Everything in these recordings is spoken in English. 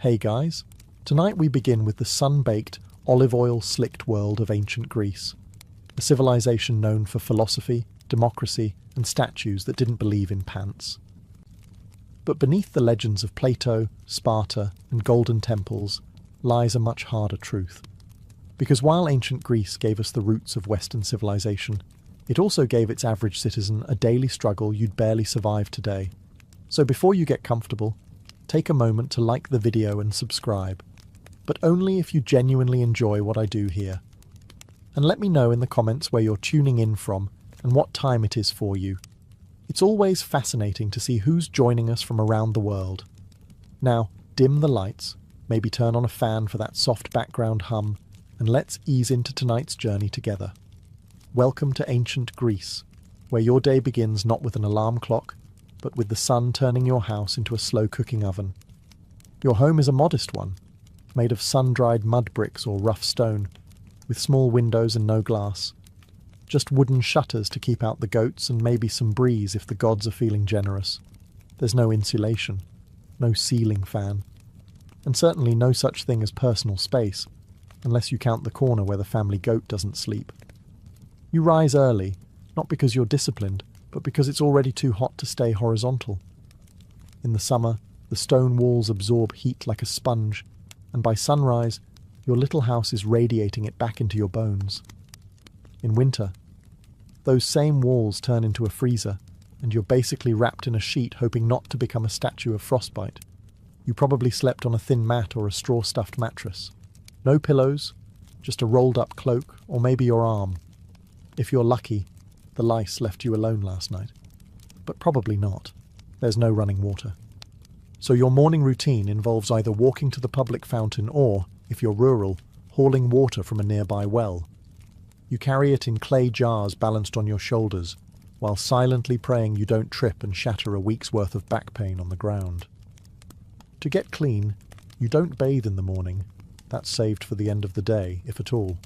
Hey guys, tonight we begin with the sun-baked, olive oil-slicked world of ancient Greece, a civilization known for philosophy, democracy, and statues that didn't believe in pants. But beneath the legends of Plato, Sparta, and golden temples lies a much harder truth. Because while ancient Greece gave us the roots of Western civilization, it also gave its average citizen a daily struggle you'd barely survive today. So before you get comfortable, take a moment to like the video and subscribe, but only if you genuinely enjoy what I do here. And let me know in the comments where you're tuning in from and what time it is for you. It's always fascinating to see who's joining us from around the world. Now, dim the lights, maybe turn on a fan for that soft background hum, and let's ease into tonight's journey together. Welcome to ancient Greece, where your day begins not with an alarm clock, but with the sun turning your house into a slow-cooking oven. Your home is a modest one, made of sun-dried mud bricks or rough stone, with small windows and no glass. Just wooden shutters to keep out the goats and maybe some breeze if the gods are feeling generous. There's no insulation, no ceiling fan, and certainly no such thing as personal space, unless you count the corner where the family goat doesn't sleep. You rise early, not because you're disciplined, but because it's already too hot to stay horizontal. In the summer, the stone walls absorb heat like a sponge, and by sunrise, your little house is radiating it back into your bones. In winter, those same walls turn into a freezer, and you're basically wrapped in a sheet hoping not to become a statue of frostbite. You probably slept on a thin mat or a straw-stuffed mattress. No pillows, just a rolled-up cloak, or maybe your arm. If you're lucky, the lice left you alone last night. But probably not. There's no running water. So your morning routine involves either walking to the public fountain or, if you're rural, hauling water from a nearby well. You carry it in clay jars balanced on your shoulders, while silently praying you don't trip and shatter a week's worth of back pain on the ground. To get clean, you don't bathe in the morning. That's saved for the end of the day, if at all.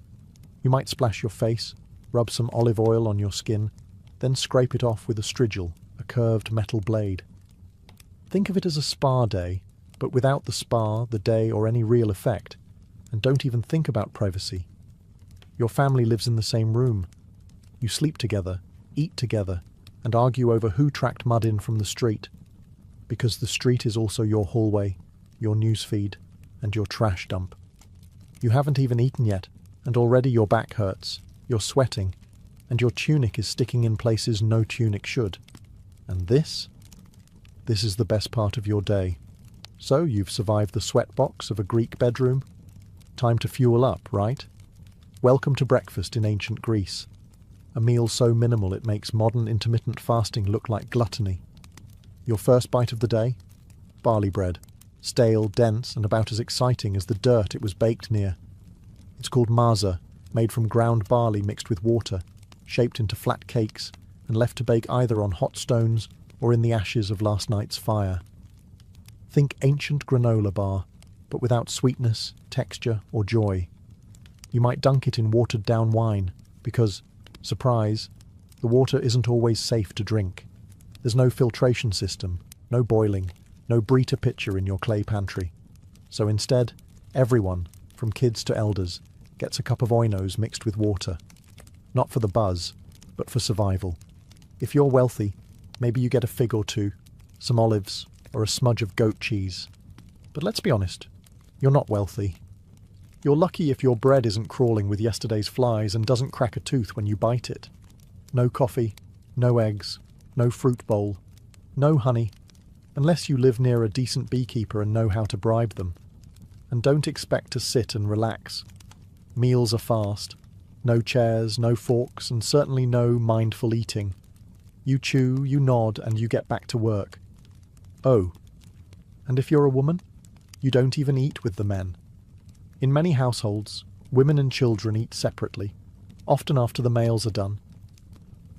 You might splash your face, rub some olive oil on your skin, then scrape it off with a strigil, a curved metal blade. Think of it as a spa day, but without the spa, the day, or any real effect, and don't even think about privacy. Your family lives in the same room. You sleep together, eat together, and argue over who tracked mud in from the street, because the street is also your hallway, your newsfeed, and your trash dump. You haven't even eaten yet, and already your back hurts. You're sweating, and your tunic is sticking in places no tunic should. And this is the best part of your day. So you've survived the sweatbox of a Greek bedroom. Time to fuel up, right? Welcome to breakfast in ancient Greece. A meal so minimal it makes modern intermittent fasting look like gluttony. Your first bite of the day? Barley bread. Stale, dense, and about as exciting as the dirt it was baked near. It's called maza, made from ground barley mixed with water, shaped into flat cakes, and left to bake either on hot stones or in the ashes of last night's fire. Think ancient granola bar, but without sweetness, texture, or joy. You might dunk it in watered-down wine, because, surprise, the water isn't always safe to drink. There's no filtration system, no boiling, no Brita pitcher in your clay pantry. So instead, everyone, from kids to elders, gets a cup of oinos mixed with water. Not for the buzz, but for survival. If you're wealthy, maybe you get a fig or two, some olives, or a smudge of goat cheese. But let's be honest, you're not wealthy. You're lucky if your bread isn't crawling with yesterday's flies and doesn't crack a tooth when you bite it. No coffee, no eggs, no fruit bowl, no honey, unless you live near a decent beekeeper and know how to bribe them. And don't expect to sit and relax. Meals are fast. No chairs, no forks, and certainly no mindful eating. You chew, you nod, and you get back to work. Oh, and if you're a woman, you don't even eat with the men. In many households, women and children eat separately, often after the males are done.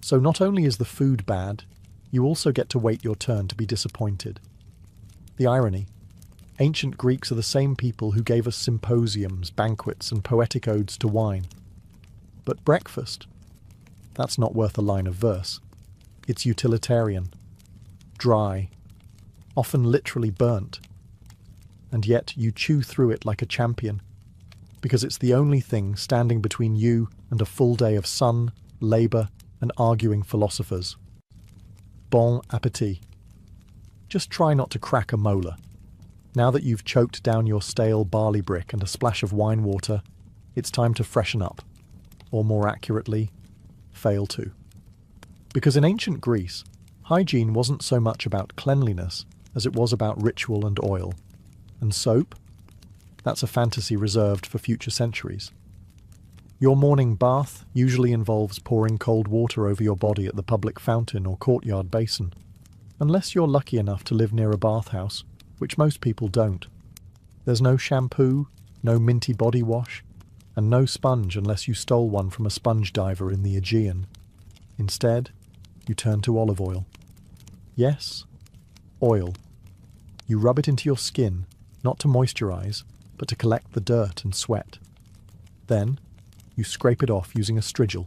So not only is the food bad, you also get to wait your turn to be disappointed. The irony: ancient Greeks are the same people who gave us symposiums, banquets, and poetic odes to wine. But breakfast? That's not worth a line of verse. It's utilitarian, dry, often literally burnt. and yet you chew through it like a champion, because it's the only thing standing between you and a full day of sun, labour, and arguing philosophers. Bon appétit. Just try not to crack a molar. Now that you've choked down your stale barley brick and a splash of wine water, it's time to freshen up, or more accurately, fail to. Because in ancient Greece, hygiene wasn't so much about cleanliness as it was about ritual and oil. And soap? That's a fantasy reserved for future centuries. Your morning bath usually involves pouring cold water over your body at the public fountain or courtyard basin, unless you're lucky enough to live near a bathhouse, which most people don't. There's no shampoo, no minty body wash, and no sponge unless you stole one from a sponge diver in the Aegean. Instead, you turn to olive oil. Yes, oil. You rub it into your skin, not to moisturize, but to collect the dirt and sweat. Then, you scrape it off using a strigil,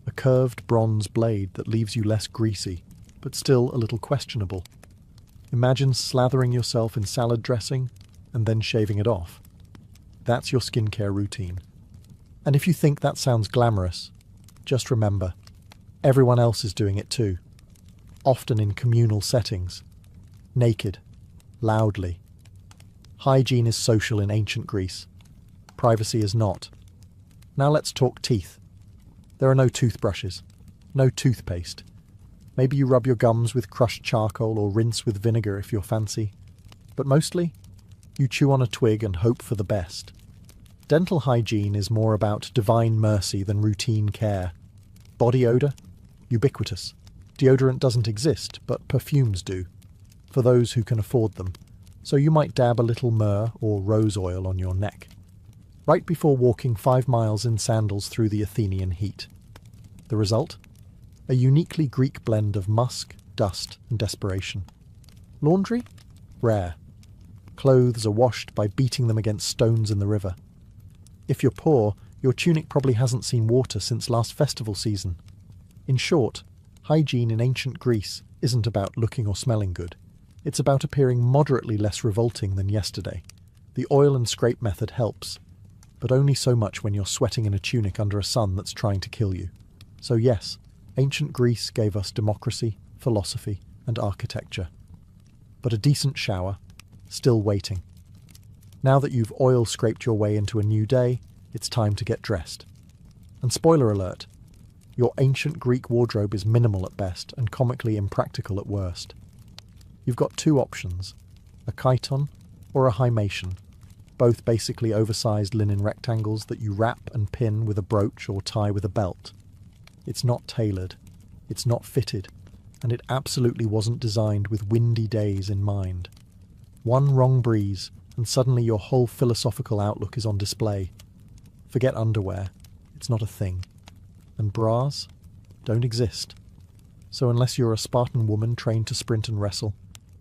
a curved bronze blade that leaves you less greasy, but still a little questionable. Imagine slathering yourself in salad dressing and then shaving it off. That's your skincare routine. And if you think that sounds glamorous, just remember, everyone else is doing it too, often in communal settings, naked, loudly. Hygiene is social in ancient Greece. Privacy is not. Now let's talk teeth. There are no toothbrushes, no toothpaste. Maybe you rub your gums with crushed charcoal or rinse with vinegar if you're fancy. But mostly, you chew on a twig and hope for the best. Dental hygiene is more about divine mercy than routine care. Body odour? Ubiquitous. Deodorant doesn't exist, but perfumes do, for those who can afford them. So you might dab a little myrrh or rose oil on your neck, right before walking 5 miles in sandals through the Athenian heat. The result? A uniquely Greek blend of musk, dust, and desperation. Laundry? Rare. Clothes are washed by beating them against stones in the river. If you're poor, your tunic probably hasn't seen water since last festival season. In short, hygiene in ancient Greece isn't about looking or smelling good. It's about appearing moderately less revolting than yesterday. The oil and scrape method helps, but only so much when you're sweating in a tunic under a sun that's trying to kill you. So yes, ancient Greece gave us democracy, philosophy, and architecture. But a decent shower, still waiting. Now that you've oil scraped your way into a new day, it's time to get dressed. And spoiler alert, your ancient Greek wardrobe is minimal at best and comically impractical at worst. You've got 2 options, a chiton or a hymation, both basically oversized linen rectangles that you wrap and pin with a brooch or tie with a belt. It's not tailored, it's not fitted, and it absolutely wasn't designed with windy days in mind. One wrong breeze, and suddenly your whole philosophical outlook is on display. Forget underwear, it's not a thing. And bras don't exist. So unless you're a Spartan woman trained to sprint and wrestle,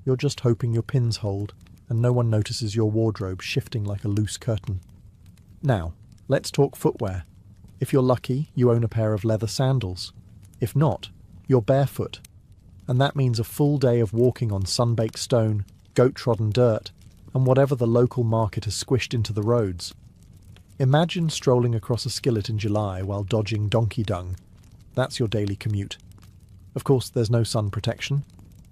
you're just hoping your pins hold, and no one notices your wardrobe shifting like a loose curtain. Now, let's talk footwear. If you're lucky, you own a pair of leather sandals. If not, you're barefoot. And that means a full day of walking on sun-baked stone, goat-trodden dirt, and whatever the local market has squished into the roads. Imagine strolling across a skillet in July while dodging donkey dung. That's your daily commute. Of course, there's no sun protection,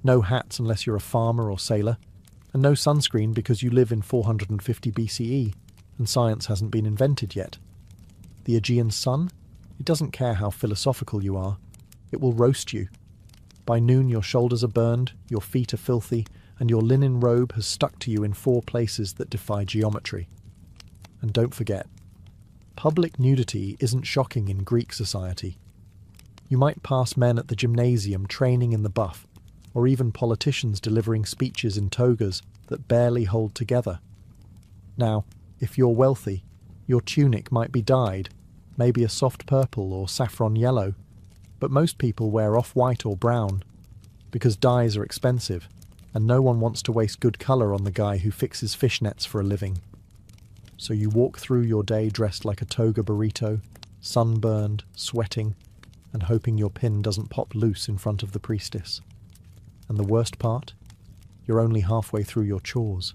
no hats unless you're a farmer or sailor, and no sunscreen because you live in 450 BCE, and science hasn't been invented yet. The Aegean sun? It doesn't care how philosophical you are. It will roast you. By noon your shoulders are burned, your feet are filthy, and your linen robe has stuck to you in 4 places that defy geometry. And don't forget, public nudity isn't shocking in Greek society. You might pass men at the gymnasium training in the buff, or even politicians delivering speeches in togas that barely hold together. Now, if you're wealthy, your tunic might be dyed, maybe a soft purple or saffron yellow, but most people wear off-white or brown, because dyes are expensive, and no one wants to waste good colour on the guy who fixes fishnets for a living. So you walk through your day dressed like a toga burrito, sunburned, sweating, and hoping your pin doesn't pop loose in front of the priestess. And the worst part? You're only halfway through your chores.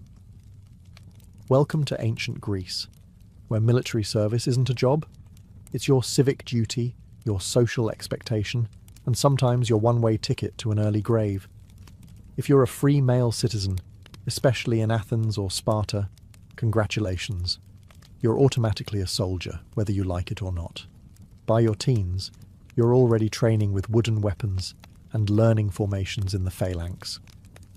Welcome to ancient Greece, where military service isn't a job. It's your civic duty, your social expectation, and sometimes your one-way ticket to an early grave. If you're a free male citizen, especially in Athens or Sparta, congratulations. You're automatically a soldier, whether you like it or not. By your teens, you're already training with wooden weapons and learning formations in the phalanx.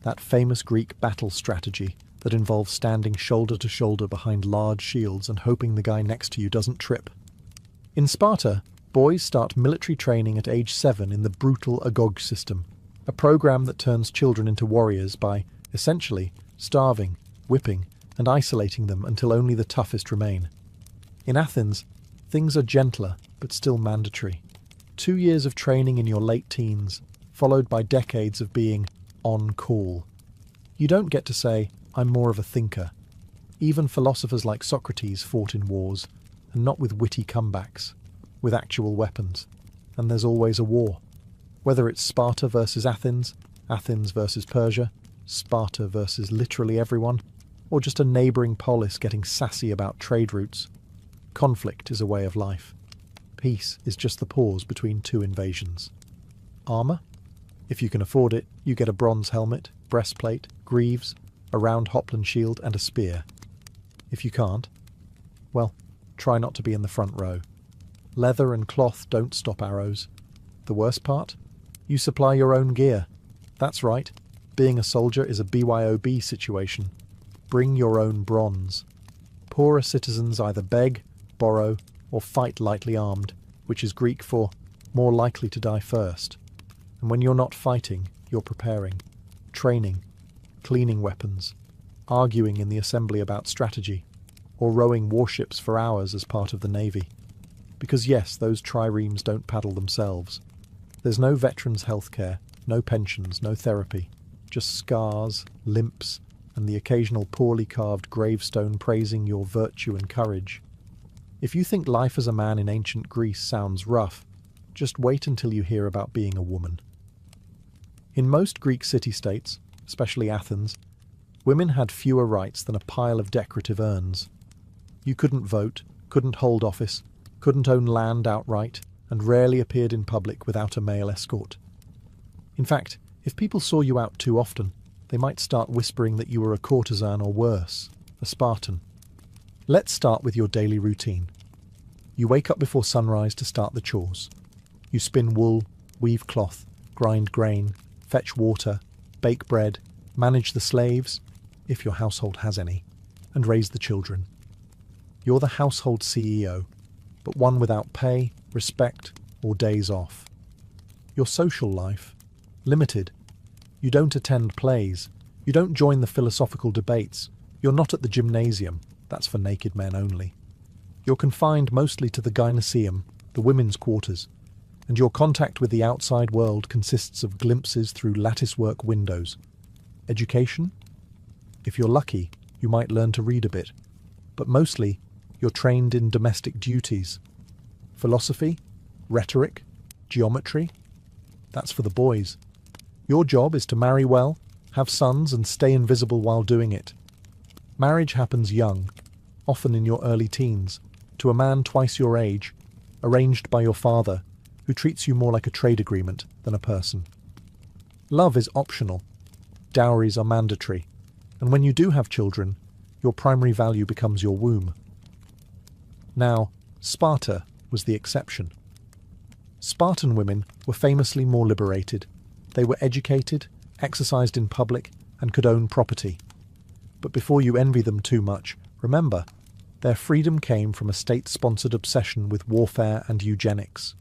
That famous Greek battle strategy that involves standing shoulder to shoulder behind large shields and hoping the guy next to you doesn't trip. In Sparta, boys start military training at age 7 in the brutal agog system, a program that turns children into warriors by, essentially, starving, whipping, and isolating them until only the toughest remain. In Athens, things are gentler, but still mandatory. 2 years of training in your late teens, followed by decades of being on call. You don't get to say, I'm more of a thinker. Even philosophers like Socrates fought in wars, and not with witty comebacks, with actual weapons. And there's always a war. Whether it's Sparta versus Athens, Athens versus Persia, Sparta versus literally everyone, or just a neighbouring polis getting sassy about trade routes, conflict is a way of life. Peace is just the pause between 2 invasions. Armour? If you can afford it, you get a bronze helmet, breastplate, greaves, a round hopland shield and a spear. If you can't, well, try not to be in the front row. Leather and cloth don't stop arrows. The worst part? You supply your own gear. That's right, being a soldier is a BYOB situation. Bring your own bronze. Poorer citizens either beg, borrow, or fight lightly armed, which is Greek for more likely to die first. And when you're not fighting, you're preparing, training, cleaning weapons, arguing in the assembly about strategy, or rowing warships for hours as part of the navy. Because yes, those triremes don't paddle themselves. There's no veterans' healthcare, no pensions, no therapy, just scars, limps, and the occasional poorly carved gravestone praising your virtue and courage. If you think life as a man in ancient Greece sounds rough, just wait until you hear about being a woman. In most Greek city-states, especially Athens, women had fewer rights than a pile of decorative urns. You couldn't vote, couldn't hold office, couldn't own land outright, and rarely appeared in public without a male escort. In fact, if people saw you out too often, they might start whispering that you were a courtesan or worse, a Spartan. Let's start with your daily routine. You wake up before sunrise to start the chores. You spin wool, weave cloth, grind grain, fetch water, bake bread, manage the slaves, if your household has any, and raise the children. You're the household CEO, but one without pay, respect, or days off. Your social life? Limited. You don't attend plays. You don't join the philosophical debates. You're not at the gymnasium. That's for naked men only. You're confined mostly to the gynoeceum, the women's quarters, and your contact with the outside world consists of glimpses through latticework windows. Education? If you're lucky, you might learn to read a bit, but mostly you're trained in domestic duties. Philosophy? Rhetoric? Geometry? That's for the boys. Your job is to marry well, have sons and stay invisible while doing it. Marriage happens young, often in your early teens, to a man twice your age, arranged by your father, who treats you more like a trade agreement than a person. Love is optional. Dowries are mandatory. And when you do have children, your primary value becomes your womb. Now, Sparta was the exception. Spartan women were famously more liberated. They were educated, exercised in public, and could own property. But before you envy them too much, remember, their freedom came from a state-sponsored obsession with warfare and eugenics.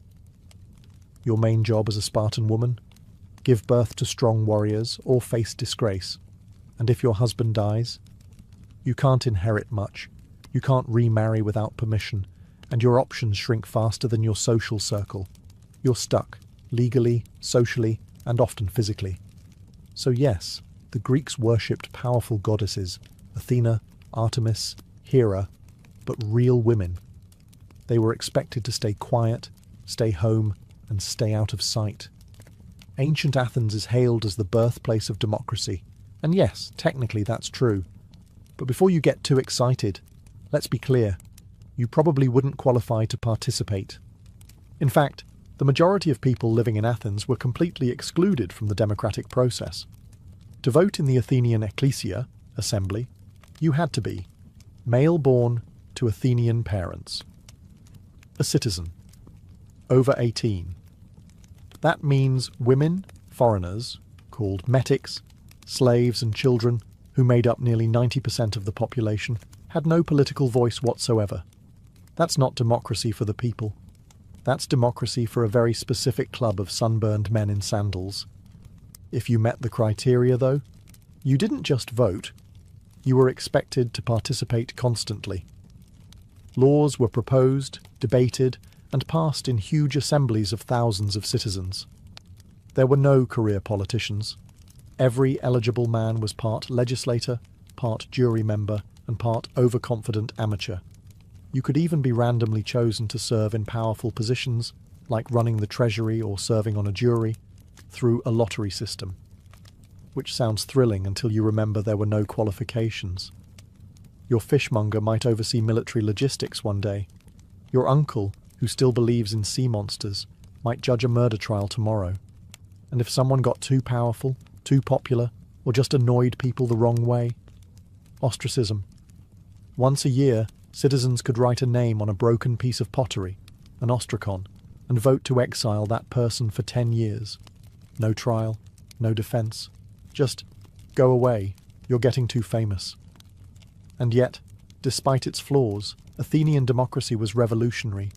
Your main job as a Spartan woman? Give birth to strong warriors or face disgrace. And if your husband dies? You can't inherit much. You can't remarry without permission, and your options shrink faster than your social circle. You're stuck, legally, socially, and often physically. So yes, the Greeks worshipped powerful goddesses, Athena, Artemis, Hera, but real women. They were expected to stay quiet, stay home, and stay out of sight. Ancient Athens is hailed as the birthplace of democracy, and yes, technically that's true. But before you get too excited, let's be clear, you probably wouldn't qualify to participate. In fact, the majority of people living in Athens were completely excluded from the democratic process. To vote in the Athenian ecclesia, assembly, you had to be male born to Athenian parents, a citizen, over 18. That means women, foreigners, called metics, slaves and children, who made up nearly 90% of the population, had no political voice whatsoever. That's not democracy for the people. That's democracy for a very specific club of sunburned men in sandals. If you met the criteria, though, you didn't just vote, you were expected to participate constantly. Laws were proposed, debated, and passed in huge assemblies of thousands of citizens. There were no career politicians. Every eligible man was part legislator, part jury member, and part overconfident amateur. You could even be randomly chosen to serve in powerful positions, like running the treasury or serving on a jury, through a lottery system. Which sounds thrilling until you remember there were no qualifications. Your fishmonger might oversee military logistics one day. Your uncle, who still believes in sea monsters, might judge a murder trial tomorrow. And if someone got too powerful, too popular, or just annoyed people the wrong way, ostracism. Once a year, citizens could write a name on a broken piece of pottery, an ostracon, and vote to exile that person for 10 years. No trial, no defence. Just go away, you're getting too famous. And yet, despite its flaws, Athenian democracy was revolutionary.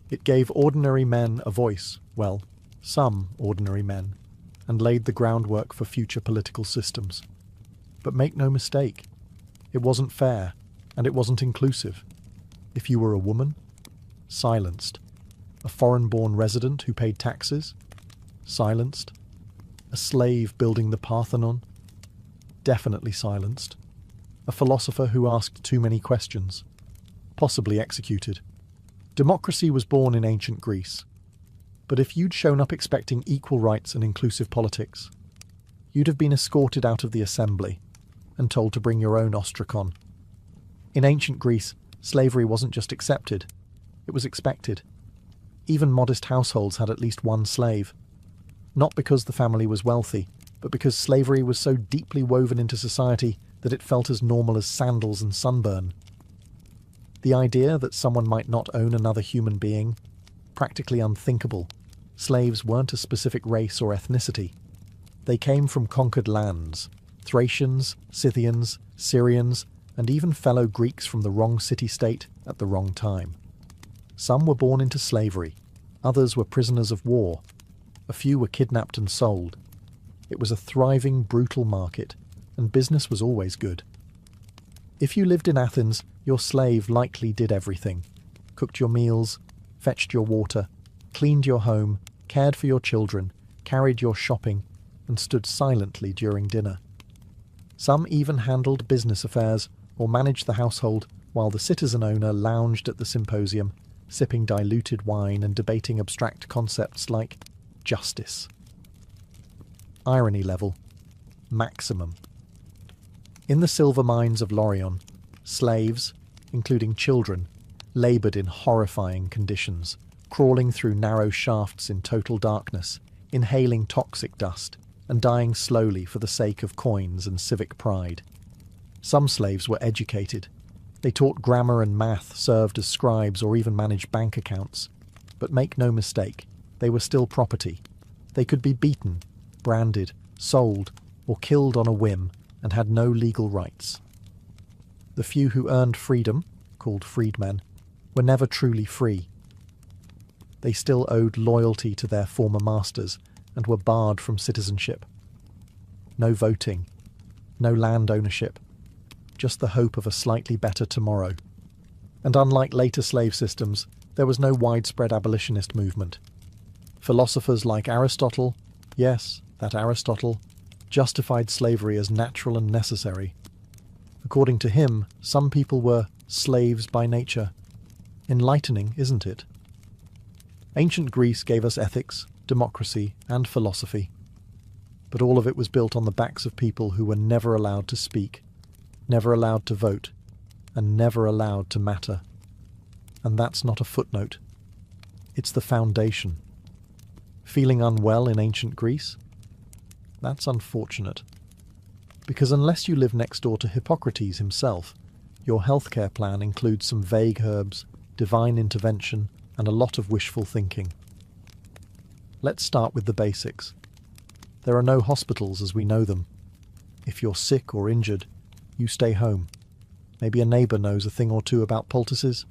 It gave ordinary men a voice, well, some ordinary men, and laid the groundwork for future political systems. But make no mistake, it wasn't fair, and it wasn't inclusive. If you were a woman, silenced. A foreign-born resident who paid taxes, silenced. A slave building the Parthenon, definitely silenced. A philosopher who asked too many questions, possibly executed. Democracy was born in ancient Greece. But if you'd shown up expecting equal rights and inclusive politics, you'd have been escorted out of the assembly and told to bring your own ostracon. In ancient Greece, slavery wasn't just accepted, it was expected. Even modest households had at least one slave. Not because the family was wealthy, but because slavery was so deeply woven into society that it felt as normal as sandals and sunburn. The idea that someone might not own another human being, practically unthinkable. Slaves weren't a specific race or ethnicity. They came from conquered lands, Thracians, Scythians, Syrians, and even fellow Greeks from the wrong city-state at the wrong time. Some were born into slavery, others were prisoners of war, a few were kidnapped and sold. It was a thriving, brutal market, and business was always good. If you lived in Athens, your slave likely did everything. Cooked your meals, fetched your water, cleaned your home, cared for your children, carried your shopping, and stood silently during dinner. Some even handled business affairs or managed the household while the citizen owner lounged at the symposium, sipping diluted wine and debating abstract concepts like justice. Irony level, maximum. In the silver mines of Laurion, slaves, including children, laboured in horrifying conditions, crawling through narrow shafts in total darkness, inhaling toxic dust, and dying slowly for the sake of coins and civic pride. Some slaves were educated. They taught grammar and math, served as scribes, or even managed bank accounts. But make no mistake, they were still property. They could be beaten, branded, sold, or killed on a whim, and had no legal rights. The few who earned freedom, called freedmen, were never truly free. They still owed loyalty to their former masters and were barred from citizenship. No voting, no land ownership, just the hope of a slightly better tomorrow. And unlike later slave systems, there was no widespread abolitionist movement. Philosophers like Aristotle, yes, that Aristotle, justified slavery as natural and necessary. According to him, some people were slaves by nature. Enlightening, isn't it? Ancient Greece gave us ethics, democracy, and philosophy. But all of it was built on the backs of people who were never allowed to speak. never allowed to vote, and never allowed to matter. And that's not a footnote. It's the foundation. Feeling unwell in ancient Greece? That's unfortunate. Because unless you live next door to Hippocrates himself, your healthcare plan includes some vague herbs, divine intervention, and a lot of wishful thinking. Let's start with the basics. There are no hospitals as we know them. If you're sick or injured, you stay home. Maybe a neighbour knows a thing or two about poultices.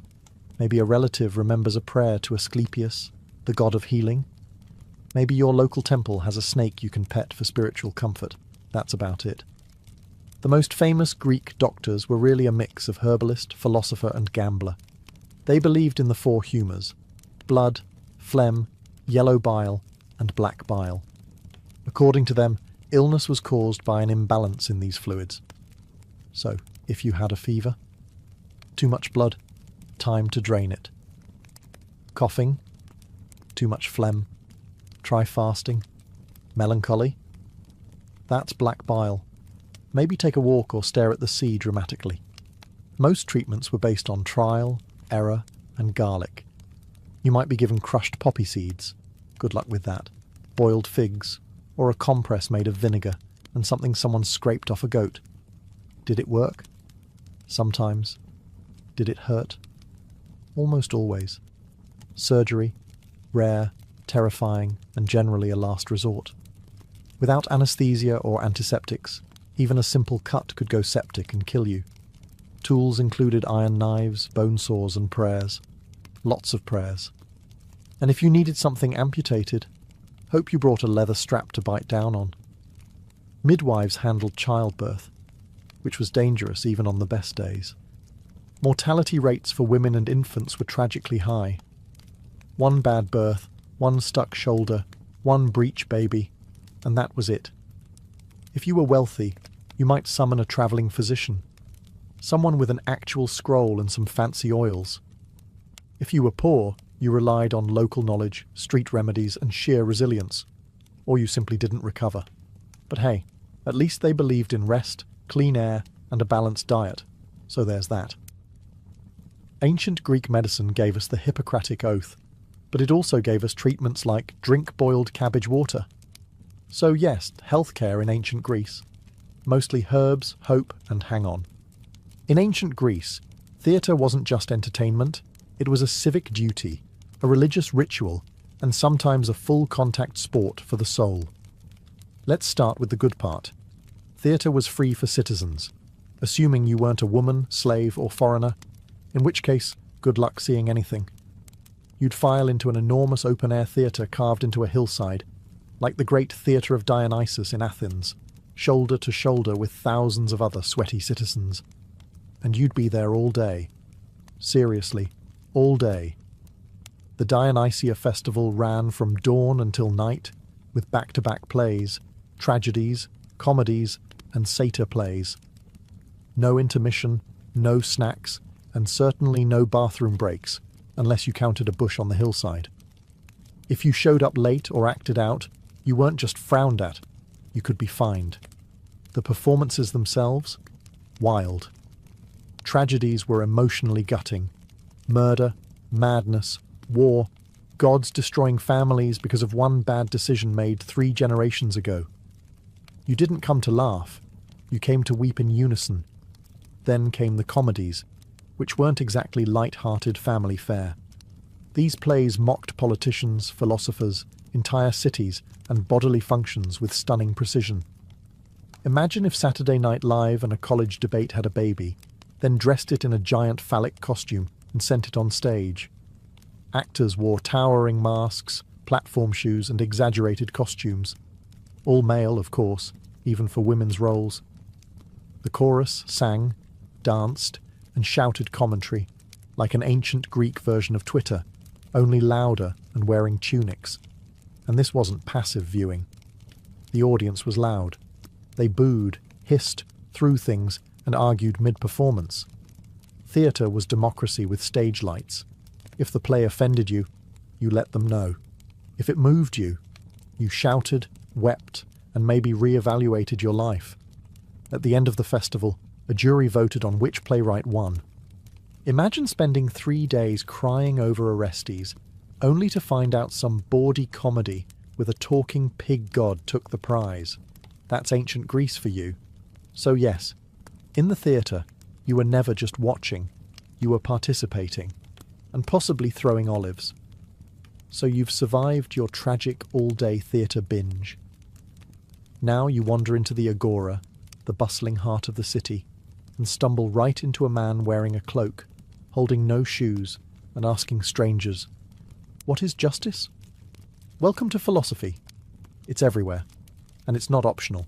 Maybe a relative remembers a prayer to Asclepius, the god of healing. Maybe your local temple has a snake you can pet for spiritual comfort. That's about it. The most famous Greek doctors were really a mix of herbalist, philosopher, and gambler. They believed in the four humours: blood, phlegm, yellow bile, and black bile. According to them, illness was caused by an imbalance in these fluids. So, if you had a fever, too much blood, time to drain it. Coughing, too much phlegm, try fasting. Melancholy, that's black bile. Maybe take a walk or stare at the sea dramatically. Most treatments were based on trial, error, and garlic. You might be given crushed poppy seeds, good luck with that, boiled figs, or a compress made of vinegar and something someone scraped off a goat. Did it work? Sometimes. Did it hurt? Almost always. Surgery, rare, terrifying, and generally a last resort. Without anesthesia or antiseptics, even a simple cut could go septic and kill you. Tools included iron knives, bone saws, and prayers. Lots of prayers. And if you needed something amputated, hope you brought a leather strap to bite down on. Midwives handled childbirth, which was dangerous even on the best days. Mortality rates for women and infants were tragically high. One bad birth, one stuck shoulder, one breech baby, and that was it. If you were wealthy, you might summon a travelling physician, someone with an actual scroll and some fancy oils. If you were poor, you relied on local knowledge, street remedies, and sheer resilience, or you simply didn't recover. But hey, at least they believed in rest, clean air, and a balanced diet, so there's that. Ancient Greek medicine gave us the Hippocratic Oath, but it also gave us treatments like drink boiled cabbage water. So yes, healthcare in ancient Greece. Mostly herbs, hope, and hang-on. In ancient Greece, theatre wasn't just entertainment, it was a civic duty, a religious ritual, and sometimes a full-contact sport for the soul. Let's start with the good part. Theatre was free for citizens, assuming you weren't a woman, slave, or foreigner, in which case, good luck seeing anything. You'd file into an enormous open-air theatre carved into a hillside, like the great Theatre of Dionysus in Athens, shoulder to shoulder with thousands of other sweaty citizens. And you'd be there all day. Seriously, all day. The Dionysia festival ran from dawn until night, with back-to-back plays, tragedies, comedies, and satyr plays. No intermission, no snacks, and certainly no bathroom breaks, unless you counted a bush on the hillside. If you showed up late or acted out, you weren't just frowned at, you could be fined. The performances themselves? Wild. Tragedies were emotionally gutting. Murder, madness, war, gods destroying families because of one bad decision made 3 generations ago. You didn't come to laugh, you came to weep in unison. Then came the comedies, which weren't exactly light-hearted family fare. These plays mocked politicians, philosophers, entire cities, and bodily functions with stunning precision. Imagine if Saturday Night Live and a college debate had a baby, then dressed it in a giant phallic costume and sent it on stage. Actors wore towering masks, platform shoes, and exaggerated costumes. All male, of course, even for women's roles. The chorus sang, danced, and shouted commentary, like an ancient Greek version of Twitter, only louder and wearing tunics. And this wasn't passive viewing. The audience was loud. They booed, hissed, threw things, and argued mid-performance. Theatre was democracy with stage lights. If the play offended you, you let them know. If it moved you, you shouted, wept, and maybe re-evaluated your life. At the end of the festival, A jury voted on which playwright won. Imagine spending 3 days crying over Orestes, only to find out some bawdy comedy with a talking pig god took the prize. That's ancient Greece for you. So yes, in the theatre, you were never just watching, you were participating, and possibly throwing olives. So you've survived your tragic all-day theatre binge. Now you wander into the agora, the bustling heart of the city, and stumble right into a man wearing a cloak, holding no shoes, and asking strangers, "What is justice?" Welcome to philosophy. It's everywhere, and it's not optional.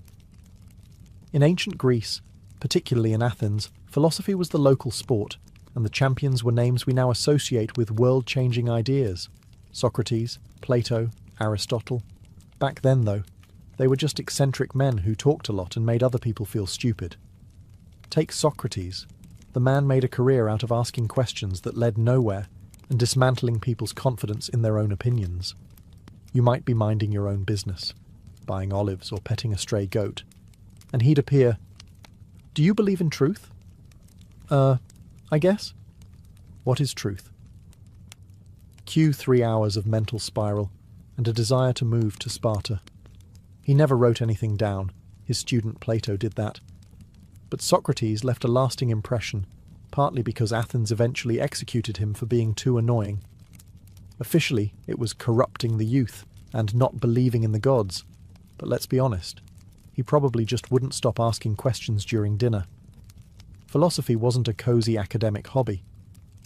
In ancient Greece, particularly in Athens, philosophy was the local sport, and the champions were names we now associate with world-changing ideas. Socrates, Plato, Aristotle. Back then, though, they were just eccentric men who talked a lot and made other people feel stupid. Take Socrates. The man made a career out of asking questions that led nowhere and dismantling people's confidence in their own opinions. You might be minding your own business, buying olives or petting a stray goat, and he'd appear, "Do you believe in truth?" I guess. What is truth? Cue 3 hours of mental spiral and a desire to move to Sparta. He never wrote anything down. His student Plato did that. But Socrates left a lasting impression, partly because Athens eventually executed him for being too annoying. Officially, it was corrupting the youth and not believing in the gods. But let's be honest, he probably just wouldn't stop asking questions during dinner. Philosophy wasn't a cosy academic hobby.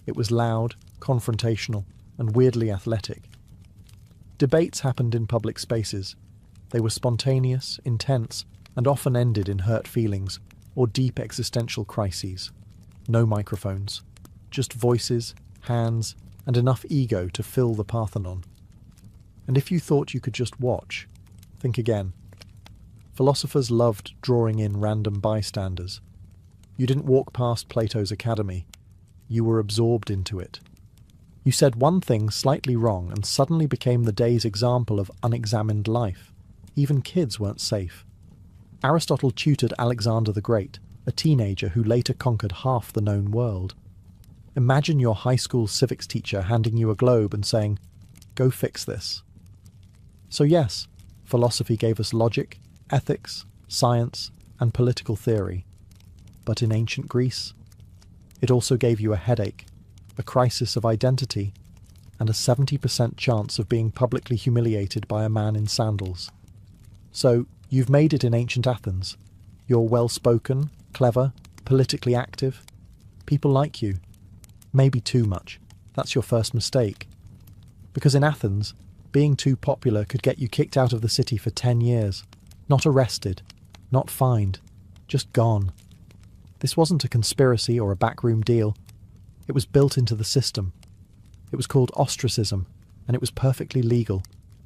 It was loud, confrontational, and weirdly athletic. Debates happened in public spaces. They were spontaneous, intense, and often ended in hurt feelings or deep existential crises. No microphones, just voices, hands, and enough ego to fill the Parthenon. And if you thought you could just watch, think again. Philosophers loved drawing in random bystanders. You didn't walk past Plato's academy. You were absorbed into it. You said one thing slightly wrong and suddenly became the day's example of unexamined life. Even kids weren't safe. Aristotle tutored Alexander the Great, a teenager who later conquered half the known world. Imagine your high school civics teacher handing you a globe and saying, "Go fix this." So yes, philosophy gave us logic, ethics, science, and political theory. But in ancient Greece, it also gave you a headache, a crisis of identity, and a 70% chance of being publicly humiliated by a man in sandals. So, you've made it in ancient Athens. You're well-spoken, clever, politically active. People like you. Maybe too much. That's your first mistake. Because in Athens, being too popular could get you kicked out of the city for 10 years. Not arrested, not fined, just gone. This wasn't a conspiracy or a backroom deal. It was built into the system. It was called ostracism, and it was perfectly legal,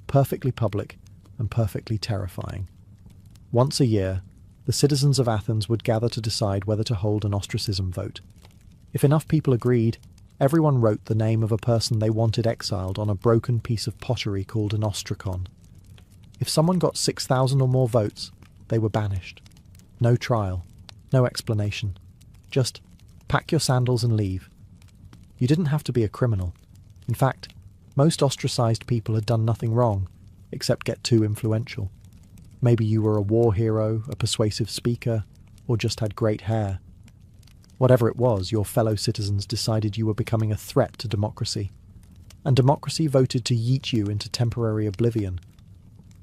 perfectly public, and perfectly terrifying. Once a year, the citizens of Athens would gather to decide whether to hold an ostracism vote. If enough people agreed, everyone wrote the name of a person they wanted exiled on a broken piece of pottery called an ostracon. If someone got 6,000 or more votes, they were banished. No trial, no explanation. Just pack your sandals and leave. You didn't have to be a criminal. In fact, most ostracized people had done nothing wrong, except get too influential. Maybe you were a war hero, a persuasive speaker, or just had great hair. Whatever it was, your fellow citizens decided you were becoming a threat to democracy. And democracy voted to yeet you into temporary oblivion.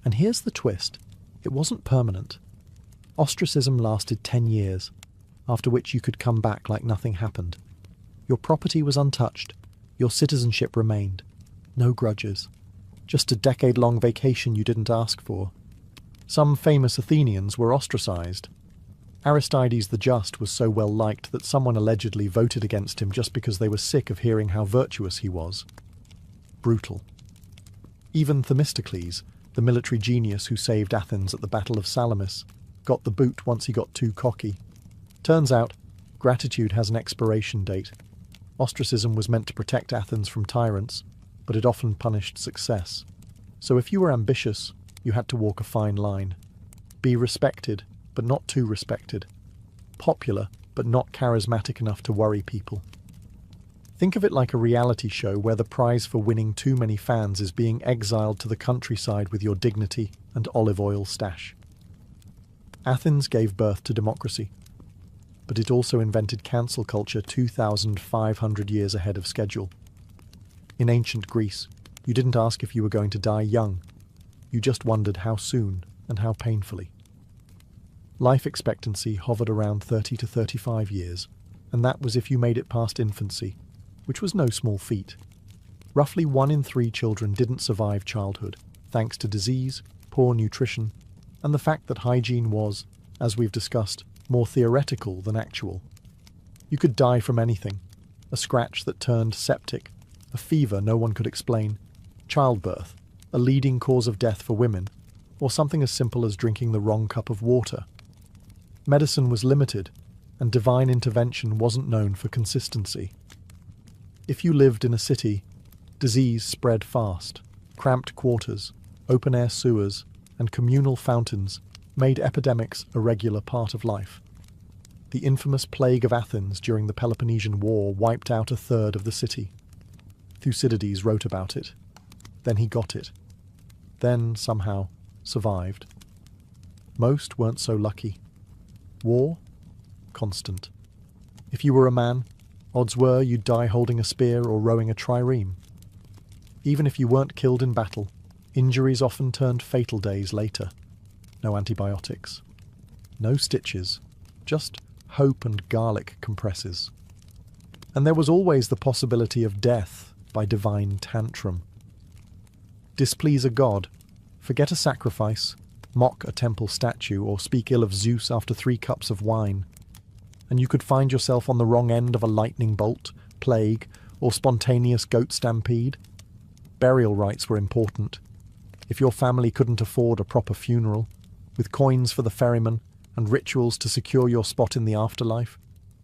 And here's the twist. It wasn't permanent. Ostracism lasted 10 years, after which you could come back like nothing happened. Your property was untouched. Your citizenship remained. No grudges. Just a decade-long vacation you didn't ask for. Some famous Athenians were ostracized. Aristides the Just was so well liked that someone allegedly voted against him just because they were sick of hearing how virtuous he was. Brutal. Even Themistocles, the military genius who saved Athens at the Battle of Salamis, got the boot once he got too cocky. Turns out, gratitude has an expiration date. Ostracism was meant to protect Athens from tyrants, but it often punished success. So if you were ambitious, you had to walk a fine line. Be respected, but not too respected. Popular, but not charismatic enough to worry people. Think of it like a reality show where the prize for winning too many fans is being exiled to the countryside with your dignity and olive oil stash. Athens gave birth to democracy, but it also invented cancel culture 2,500 years ahead of schedule. In ancient Greece, you didn't ask if you were going to die young. You just wondered how soon and how painfully. Life expectancy hovered around 30 to 35 years, and that was if you made it past infancy, which was no small feat. Roughly 1 in 3 children didn't survive childhood, thanks to disease, poor nutrition, and the fact that hygiene was, as we've discussed, more theoretical than actual. You could die from anything: a scratch that turned septic, a fever no one could explain, childbirth, a leading cause of death for women, or something as simple as drinking the wrong cup of water. Medicine was limited, and divine intervention wasn't known for consistency. If you lived in a city, disease spread fast. Cramped quarters, open-air sewers, and communal fountains made epidemics a regular part of life. The infamous plague of Athens during the Peloponnesian War wiped out 1/3 of the city. Thucydides wrote about it. Then he got it. Then, somehow, survived. Most weren't so lucky. War? Constant. If you were a man, odds were you'd die holding a spear or rowing a trireme. Even if you weren't killed in battle, injuries often turned fatal days later. No antibiotics. No stitches. Just hope and garlic compresses. And there was always the possibility of death by divine tantrum. Displease a god, forget a sacrifice, mock a temple statue, or speak ill of Zeus after 3 cups of wine, and you could find yourself on the wrong end of a lightning bolt, plague, or spontaneous goat stampede. Burial rites were important. If your family couldn't afford a proper funeral, with coins for the ferryman and rituals to secure your spot in the afterlife,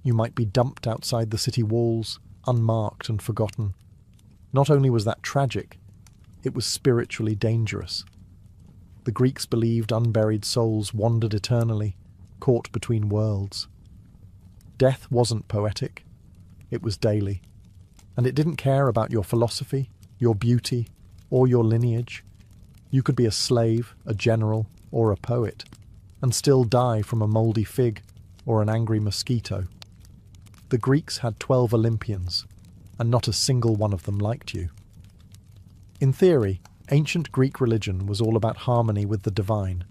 you might be dumped outside the city walls, unmarked and forgotten. Not only was that tragic, it was spiritually dangerous. The Greeks believed unburied souls wandered eternally, caught between worlds. Death wasn't poetic, it was daily, and it didn't care about your philosophy, your beauty, or your lineage. You could be a slave, a general, or a poet, and still die from a mouldy fig or an angry mosquito. The Greeks had 12 Olympians, and not a single one of them liked you. In theory, ancient Greek religion was all about harmony with the divine,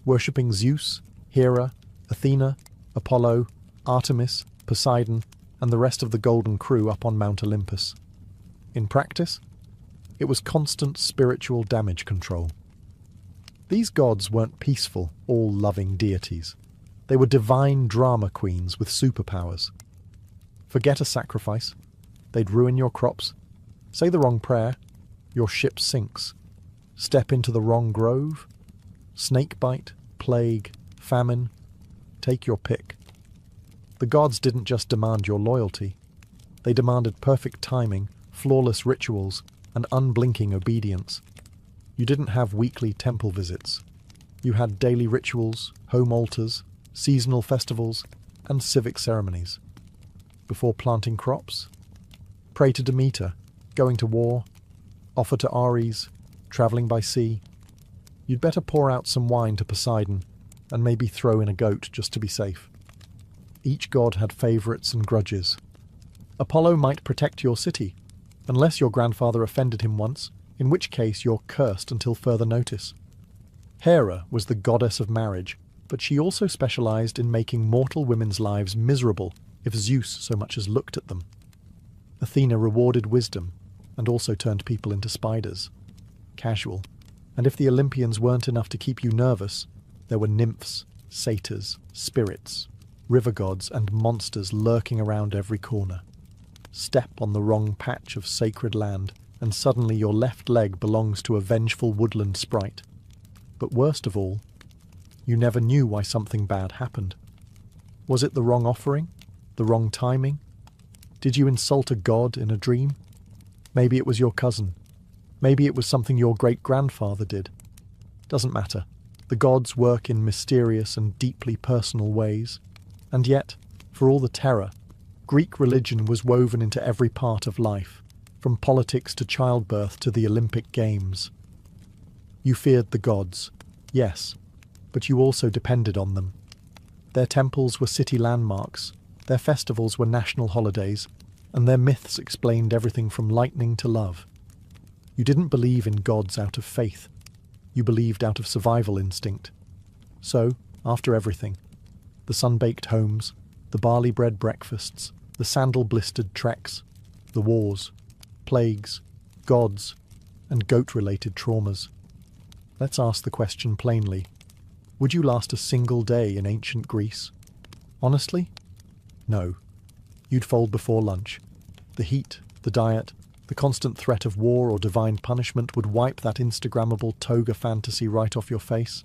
worshipping Zeus, Hera, Athena, Apollo, Artemis, Poseidon, and the rest of the Golden Crew up on Mount Olympus. In practice, it was constant spiritual damage control. These gods weren't peaceful, all-loving deities. They were divine drama queens with superpowers. Forget a sacrifice. They'd ruin your crops. Say the wrong prayer. Your ship sinks. Step into the wrong grove. Snakebite, plague, famine. Take your pick. The gods didn't just demand your loyalty. They demanded perfect timing, flawless rituals, and unblinking obedience. You didn't have weekly temple visits. You had daily rituals, home altars, seasonal festivals, and civic ceremonies. Before planting crops, pray to Demeter, going to war, offer to Ares, travelling by sea. You'd better pour out some wine to Poseidon, and maybe throw in a goat just to be safe. Each god had favourites and grudges. Apollo might protect your city, unless your grandfather offended him once, in which case you're cursed until further notice. Hera was the goddess of marriage, but she also specialised in making mortal women's lives miserable if Zeus so much as looked at them. Athena rewarded wisdom, and also turned people into spiders. Casual. And if the Olympians weren't enough to keep you nervous, there were nymphs, satyrs, spirits, river gods, and monsters lurking around every corner. Step on the wrong patch of sacred land, and suddenly your left leg belongs to a vengeful woodland sprite. But worst of all, you never knew why something bad happened. Was it the wrong offering? The wrong timing? Did you insult a god in a dream? Maybe it was your cousin. Maybe it was something your great-grandfather did. Doesn't matter. The gods work in mysterious and deeply personal ways. And yet, For all the terror, Greek religion was woven into every part of life, from politics to childbirth to the Olympic Games. You feared the gods, yes, but you also depended on them. Their temples were city landmarks, their festivals were national holidays, and their myths explained everything from lightning to love. You didn't believe in gods out of faith. You believed out of survival instinct. So, after everything, the sun-baked homes, the barley-bread breakfasts, the sandal-blistered treks, the wars, plagues, gods, and goat-related traumas. Let's ask the question plainly. Would you last a single day in ancient Greece? Honestly? No. You'd fold before lunch. The heat, the diet, the constant threat of war or divine punishment would wipe that Instagrammable toga fantasy right off your face.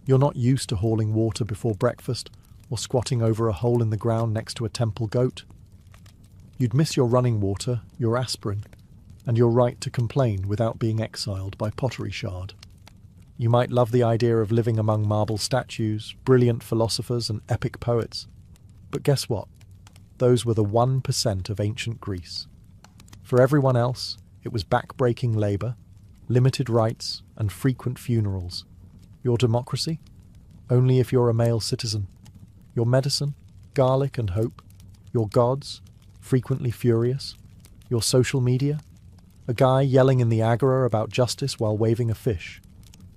You're not used to hauling water before breakfast or squatting over a hole in the ground next to a temple goat. You'd miss your running water, your aspirin, and your right to complain without being exiled by pottery shard. You might love the idea of living among marble statues, brilliant philosophers, and epic poets. But guess what? Those were the 1% of ancient Greece. For everyone else, it was back-breaking labour, limited rights, and frequent funerals. Your democracy? Only if you're a male citizen. Your medicine? Garlic and hope. Your gods? Frequently furious. Your social media? A guy yelling in the agora about justice while waving a fish.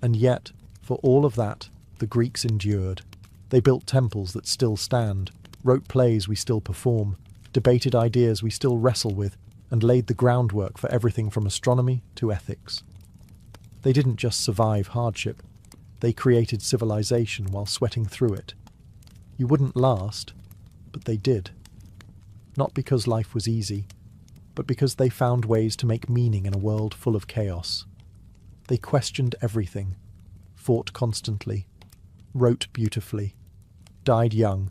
And yet, for all of that, the Greeks endured. They built temples that still stand, wrote plays we still perform, debated ideas we still wrestle with, and laid the groundwork for everything from astronomy to ethics. They didn't just survive hardship. They created civilization while sweating through it. You wouldn't last, but they did. Not because life was easy, but because they found ways to make meaning in a world full of chaos. They questioned everything, fought constantly, wrote beautifully, died young,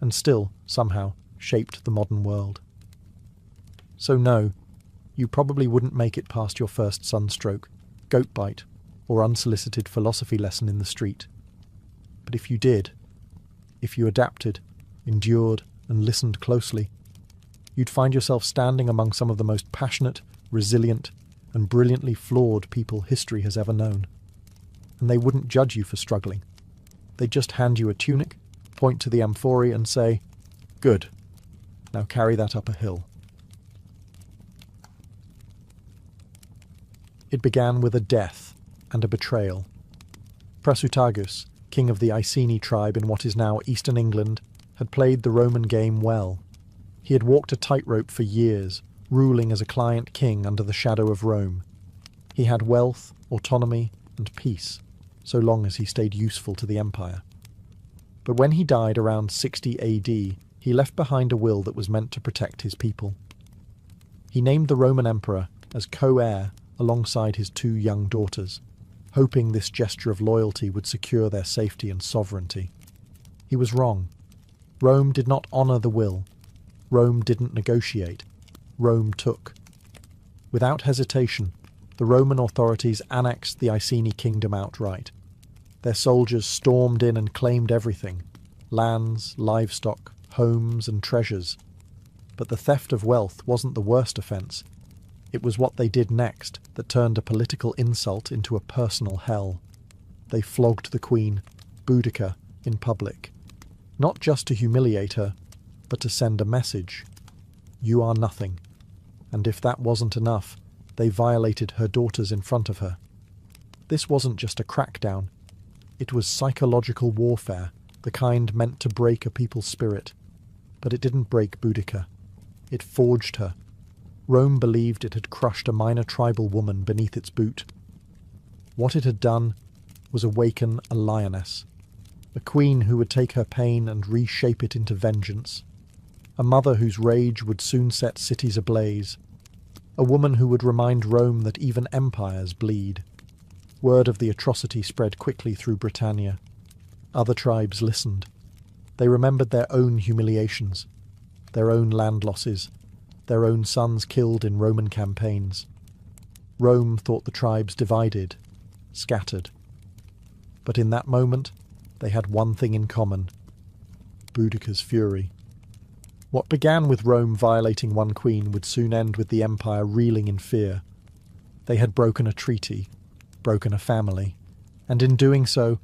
and still, somehow, shaped the modern world. So no, you probably wouldn't make it past your first sunstroke, goat bite, or unsolicited philosophy lesson in the street. But if you did, if you adapted, endured, and listened closely, you'd find yourself standing among some of the most passionate, resilient, and brilliantly flawed people history has ever known. And they wouldn't judge you for struggling. They'd just hand you a tunic, point to the amphorae and say, "Good, now carry that up a hill." It began with a death and a betrayal. Prasutagus, king of the Iceni tribe in what is now eastern England, had played the Roman game well. He had walked a tightrope for years, ruling as a client king under the shadow of Rome. He had wealth, autonomy, and peace, so long as he stayed useful to the empire. But when he died around 60 AD, he left behind a will that was meant to protect his people. He named the Roman emperor as co-heir alongside his 2 young daughters, hoping this gesture of loyalty would secure their safety and sovereignty. He was wrong. Rome did not honour the will. Rome didn't negotiate. Rome took. Without hesitation, the Roman authorities annexed the Iceni kingdom outright. Their soldiers stormed in and claimed everything: lands, livestock, homes, and treasures. But the theft of wealth wasn't the worst offence. It was what they did next that turned a political insult into a personal hell. They flogged the queen, Boudica, in public. Not just to humiliate her, but to send a message. You are nothing. And if that wasn't enough, they violated her daughters in front of her. This wasn't just a crackdown. It was psychological warfare, the kind meant to break a people's spirit. But it didn't break Boudica. It forged her. Rome believed it had crushed a minor tribal woman beneath its boot. What it had done was awaken a lioness, a queen who would take her pain and reshape it into vengeance, a mother whose rage would soon set cities ablaze, a woman who would remind Rome that even empires bleed. Word of the atrocity spread quickly through Britannia. Other tribes listened. They remembered their own humiliations, their own land losses, their own sons killed in Roman campaigns. Rome thought the tribes divided, scattered. But in that moment, they had one thing in common. Boudicca's fury. What began with Rome violating one queen would soon end with the empire reeling in fear. They had broken a treaty, broken a family, and in doing so,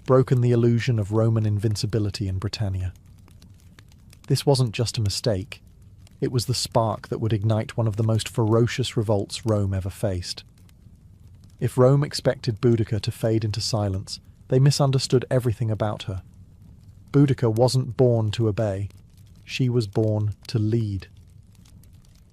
broken the illusion of Roman invincibility in Britannia. This wasn't just a mistake. It was the spark that would ignite one of the most ferocious revolts Rome ever faced. If Rome expected Boudica to fade into silence, they misunderstood everything about her. Boudica wasn't born to obey. She was born to lead.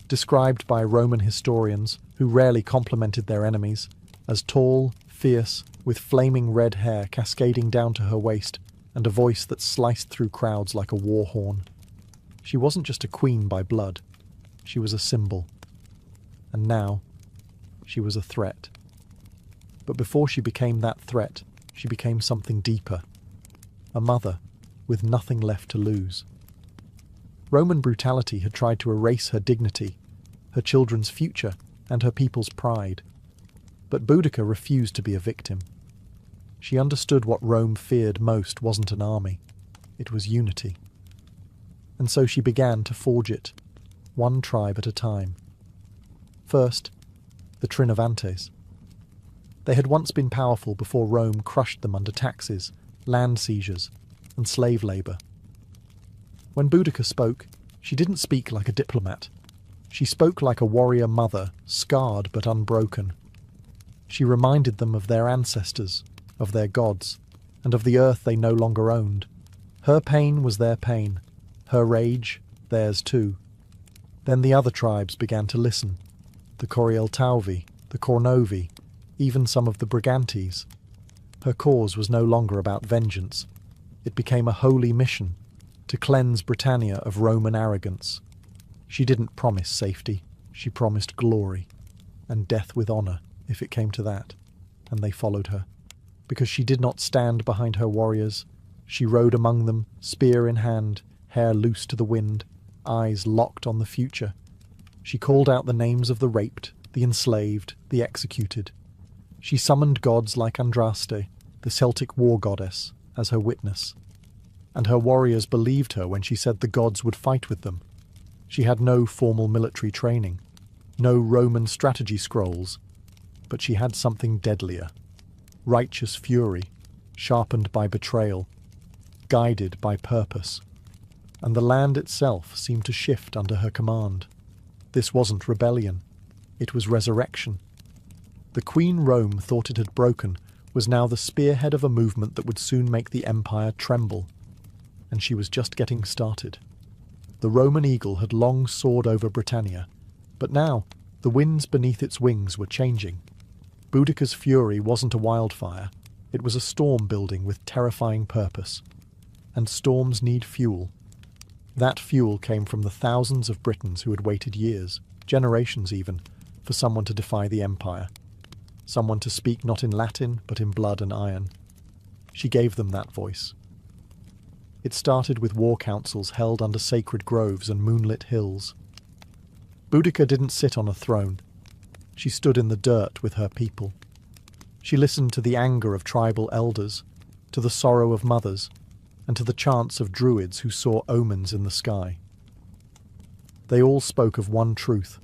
Described by Roman historians, who rarely complimented their enemies, as tall, fierce, with flaming red hair cascading down to her waist, and a voice that sliced through crowds like a war horn. She wasn't just a queen by blood. She was a symbol. And now, she was a threat. But before she became that threat, she became something deeper. A mother, with nothing left to lose. Roman brutality had tried to erase her dignity, her children's future, and her people's pride. But Boudica refused to be a victim. She understood what Rome feared most wasn't an army. It was unity. And so she began to forge it, one tribe at a time. First, the Trinovantes. They had once been powerful before Rome crushed them under taxes, land seizures, and slave labour. When Boudica spoke, she didn't speak like a diplomat. She spoke like a warrior mother, scarred but unbroken. She reminded them of their ancestors, of their gods, and of the earth they no longer owned. Her pain was their pain, her rage, theirs too. Then the other tribes began to listen. The Corieltauvi, the Cornovi, even some of the Brigantes. Her cause was no longer about vengeance. It became a holy mission, to cleanse Britannia of Roman arrogance. She didn't promise safety, she promised glory, and death with honour, if it came to that, and they followed her. Because she did not stand behind her warriors, she rode among them, spear in hand, hair loose to the wind, eyes locked on the future. She called out the names of the raped, the enslaved, the executed. She summoned gods like Andraste, the Celtic war goddess, as her witness. And her warriors believed her when she said the gods would fight with them. She had no formal military training, no Roman strategy scrolls, but she had something deadlier. Righteous fury, sharpened by betrayal, guided by purpose. And the land itself seemed to shift under her command. This wasn't rebellion, it was resurrection. The Queen Rome thought it had broken was now the spearhead of a movement that would soon make the empire tremble. And she was just getting started. The Roman eagle had long soared over Britannia, but now the winds beneath its wings were changing. Boudica's fury wasn't a wildfire, it was a storm building with terrifying purpose. And storms need fuel. That fuel came from the thousands of Britons who had waited years, generations even, for someone to defy the empire. Someone to speak not in Latin, but in blood and iron. She gave them that voice. It started with war councils held under sacred groves and moonlit hills. Boudica didn't sit on a throne. She stood in the dirt with her people. She listened to the anger of tribal elders, to the sorrow of mothers, and to the chants of druids who saw omens in the sky. They all spoke of one truth.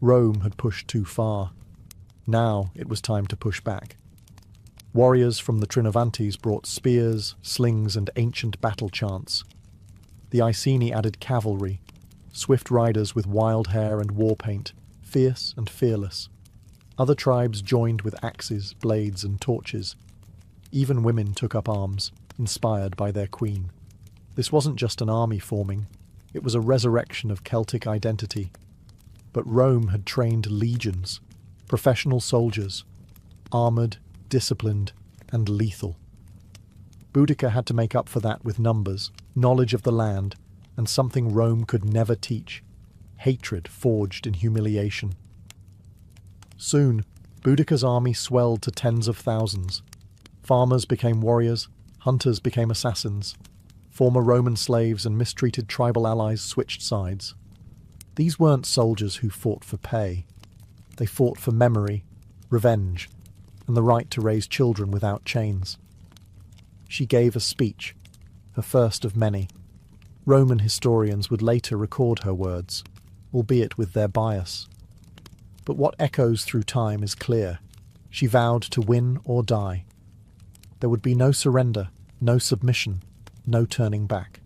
Rome had pushed too far. Now it was time to push back. Warriors from the Trinovantes brought spears, slings, and ancient battle chants. The Iceni added cavalry, swift riders with wild hair and war paint, fierce and fearless. Other tribes joined with axes, blades, and torches. Even women took up arms, inspired by their queen. This wasn't just an army forming, it was a resurrection of Celtic identity. But Rome had trained legions, professional soldiers, armoured, disciplined, and lethal. Boudica had to make up for that with numbers, knowledge of the land, and something Rome could never teach, hatred forged in humiliation. Soon, Boudica's army swelled to tens of thousands. Farmers became warriors, hunters became assassins. Former Roman slaves and mistreated tribal allies switched sides. These weren't soldiers who fought for pay. They fought for memory, revenge, and the right to raise children without chains. She gave a speech, her first of many, Roman historians would later record her words, albeit with their bias. But what echoes through time is clear. She vowed to win or die. There would be no surrender, no submission, no turning back.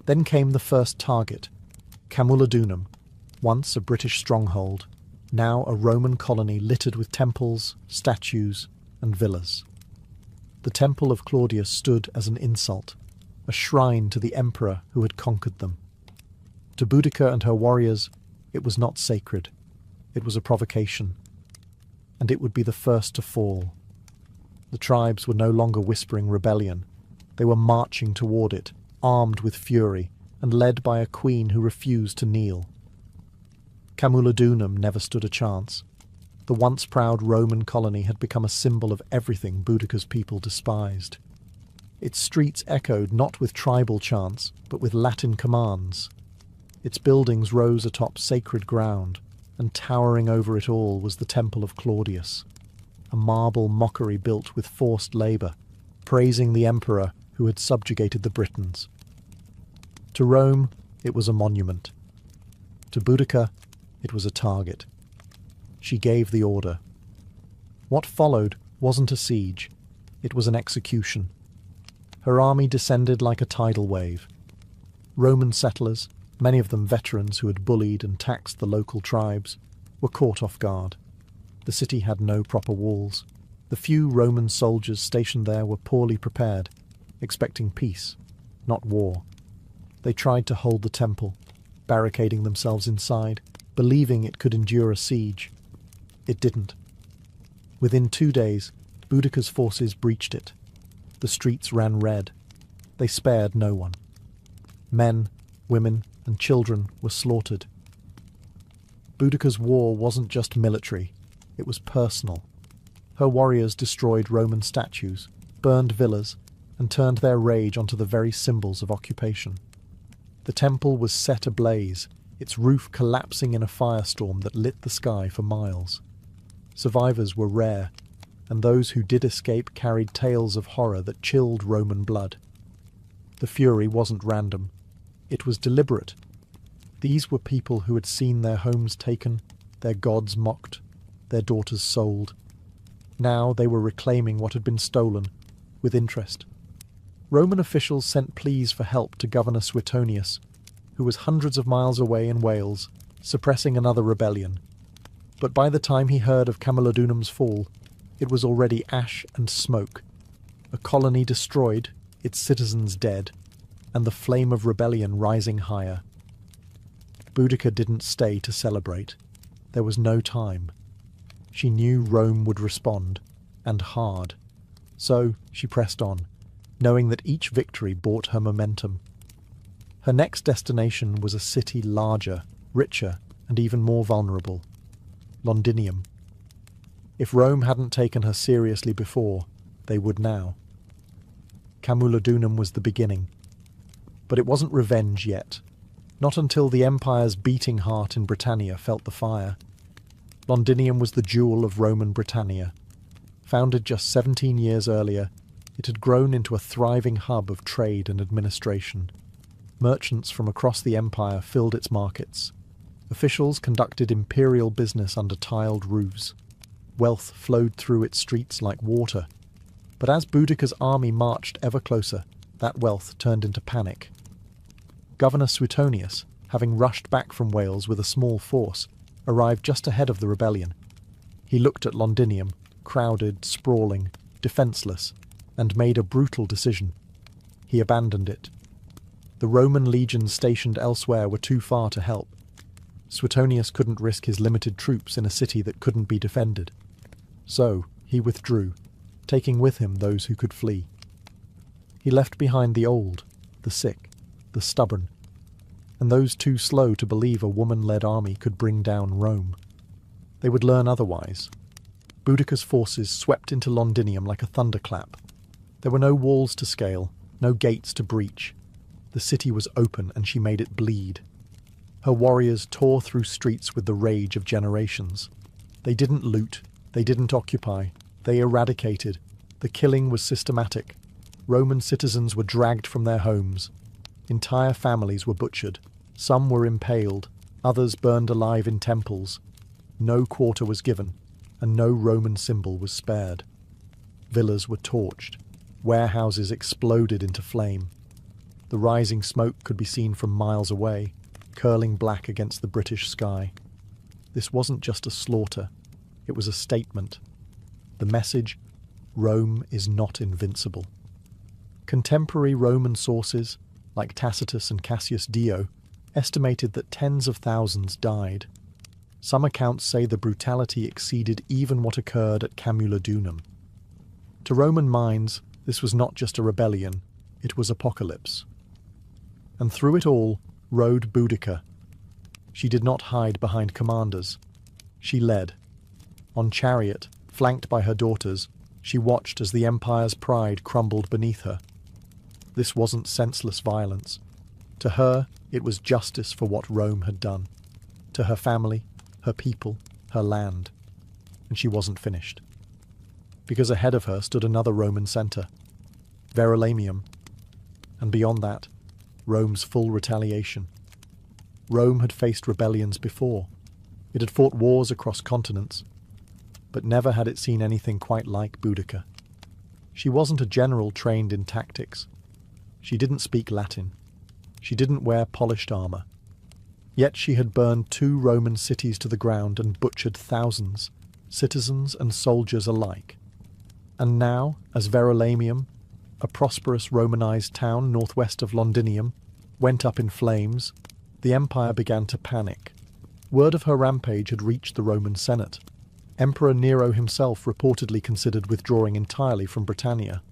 Then came the first target, Camulodunum, once a British stronghold, now a Roman colony littered with temples, statues, and villas. The temple of Claudius stood as an insult, a shrine to the emperor who had conquered them. To Boudica and her warriors, it was not sacred. It was a provocation. And it would be the first to fall. The tribes were no longer whispering rebellion. They were marching toward it, armed with fury, and led by a queen who refused to kneel. Camulodunum never stood a chance. The once proud Roman colony had become a symbol of everything Boudica's people despised. Its streets echoed not with tribal chants, but with Latin commands. Its buildings rose atop sacred ground, and towering over it all was the Temple of Claudius, a marble mockery built with forced labour, praising the emperor who had subjugated the Britons. To Rome, it was a monument. To Boudica, it was a target. She gave the order. What followed wasn't a siege, it was an execution. Her army descended like a tidal wave. Roman settlers, many of them veterans who had bullied and taxed the local tribes, were caught off guard. The city had no proper walls. The few Roman soldiers stationed there were poorly prepared, expecting peace, not war. They tried to hold the temple, barricading themselves inside, believing it could endure a siege. It didn't. Within 2 days, Boudica's forces breached it. The streets ran red. They spared no one. Men, women, and children were slaughtered. Boudica's war wasn't just military, it was personal. Her warriors destroyed Roman statues, burned villas, and turned their rage onto the very symbols of occupation. The temple was set ablaze, its roof collapsing in a firestorm that lit the sky for miles. Survivors were rare, and those who did escape carried tales of horror that chilled Roman blood. The fury wasn't random. It was deliberate. These were people who had seen their homes taken, their gods mocked, their daughters sold. Now they were reclaiming what had been stolen, with interest. Roman officials sent pleas for help to Governor Suetonius, who was hundreds of miles away in Wales, suppressing another rebellion. But by the time he heard of Camulodunum's fall, it was already ash and smoke, a colony destroyed, its citizens dead, and the flame of rebellion rising higher. Boudica didn't stay to celebrate. There was no time. She knew Rome would respond, and hard. So she pressed on, knowing that each victory brought her momentum. Her next destination was a city larger, richer, and even more vulnerable. Londinium. If Rome hadn't taken her seriously before, they would now. Camulodunum was the beginning. But it wasn't revenge yet. Not until the empire's beating heart in Britannia felt the fire. Londinium was the jewel of Roman Britannia. Founded just 17 years earlier, it had grown into a thriving hub of trade and administration. Merchants from across the empire filled its markets. Officials conducted imperial business under tiled roofs. Wealth flowed through its streets like water. But as Boudica's army marched ever closer, that wealth turned into panic. Governor Suetonius, having rushed back from Wales with a small force, arrived just ahead of the rebellion. He looked at Londinium, crowded, sprawling, defenceless, and made a brutal decision. He abandoned it. The Roman legions stationed elsewhere were too far to help. Suetonius couldn't risk his limited troops in a city that couldn't be defended. So he withdrew, taking with him those who could flee. He left behind the old, the sick, the stubborn, and those too slow to believe a woman-led army could bring down Rome. They would learn otherwise. Boudica's forces swept into Londinium like a thunderclap. There were no walls to scale, no gates to breach. The city was open, and she made it bleed. Her warriors tore through streets with the rage of generations. They didn't loot, they didn't occupy, they eradicated. The killing was systematic. Roman citizens were dragged from their homes. Entire families were butchered. Some were impaled, others burned alive in temples. No quarter was given, and no Roman symbol was spared. Villas were torched. Warehouses exploded into flame. The rising smoke could be seen from miles away, curling black against the British sky. This wasn't just a slaughter, it was a statement. The message, Rome is not invincible. Contemporary Roman sources, like Tacitus and Cassius Dio, estimated that tens of thousands died. Some accounts say the brutality exceeded even what occurred at Camulodunum. To Roman minds, this was not just a rebellion, it was apocalypse. And through it all rode Boudica. She did not hide behind commanders. She led. On chariot, flanked by her daughters, she watched as the empire's pride crumbled beneath her. This wasn't senseless violence. To her, it was justice for what Rome had done. To her family, her people, her land. And she wasn't finished. Because ahead of her stood another Roman centre, Verulamium, and beyond that, Rome's full retaliation. Rome had faced rebellions before. It had fought wars across continents, but never had it seen anything quite like Boudica. She wasn't a general trained in tactics. She didn't speak Latin. She didn't wear polished armour. Yet she had burned 2 Roman cities to the ground and butchered thousands, citizens and soldiers alike. And now, as Verulamium, a prosperous Romanized town northwest of Londinium, went up in flames, the empire began to panic. Word of her rampage had reached the Roman Senate. Emperor Nero himself reportedly considered withdrawing entirely from Britannia.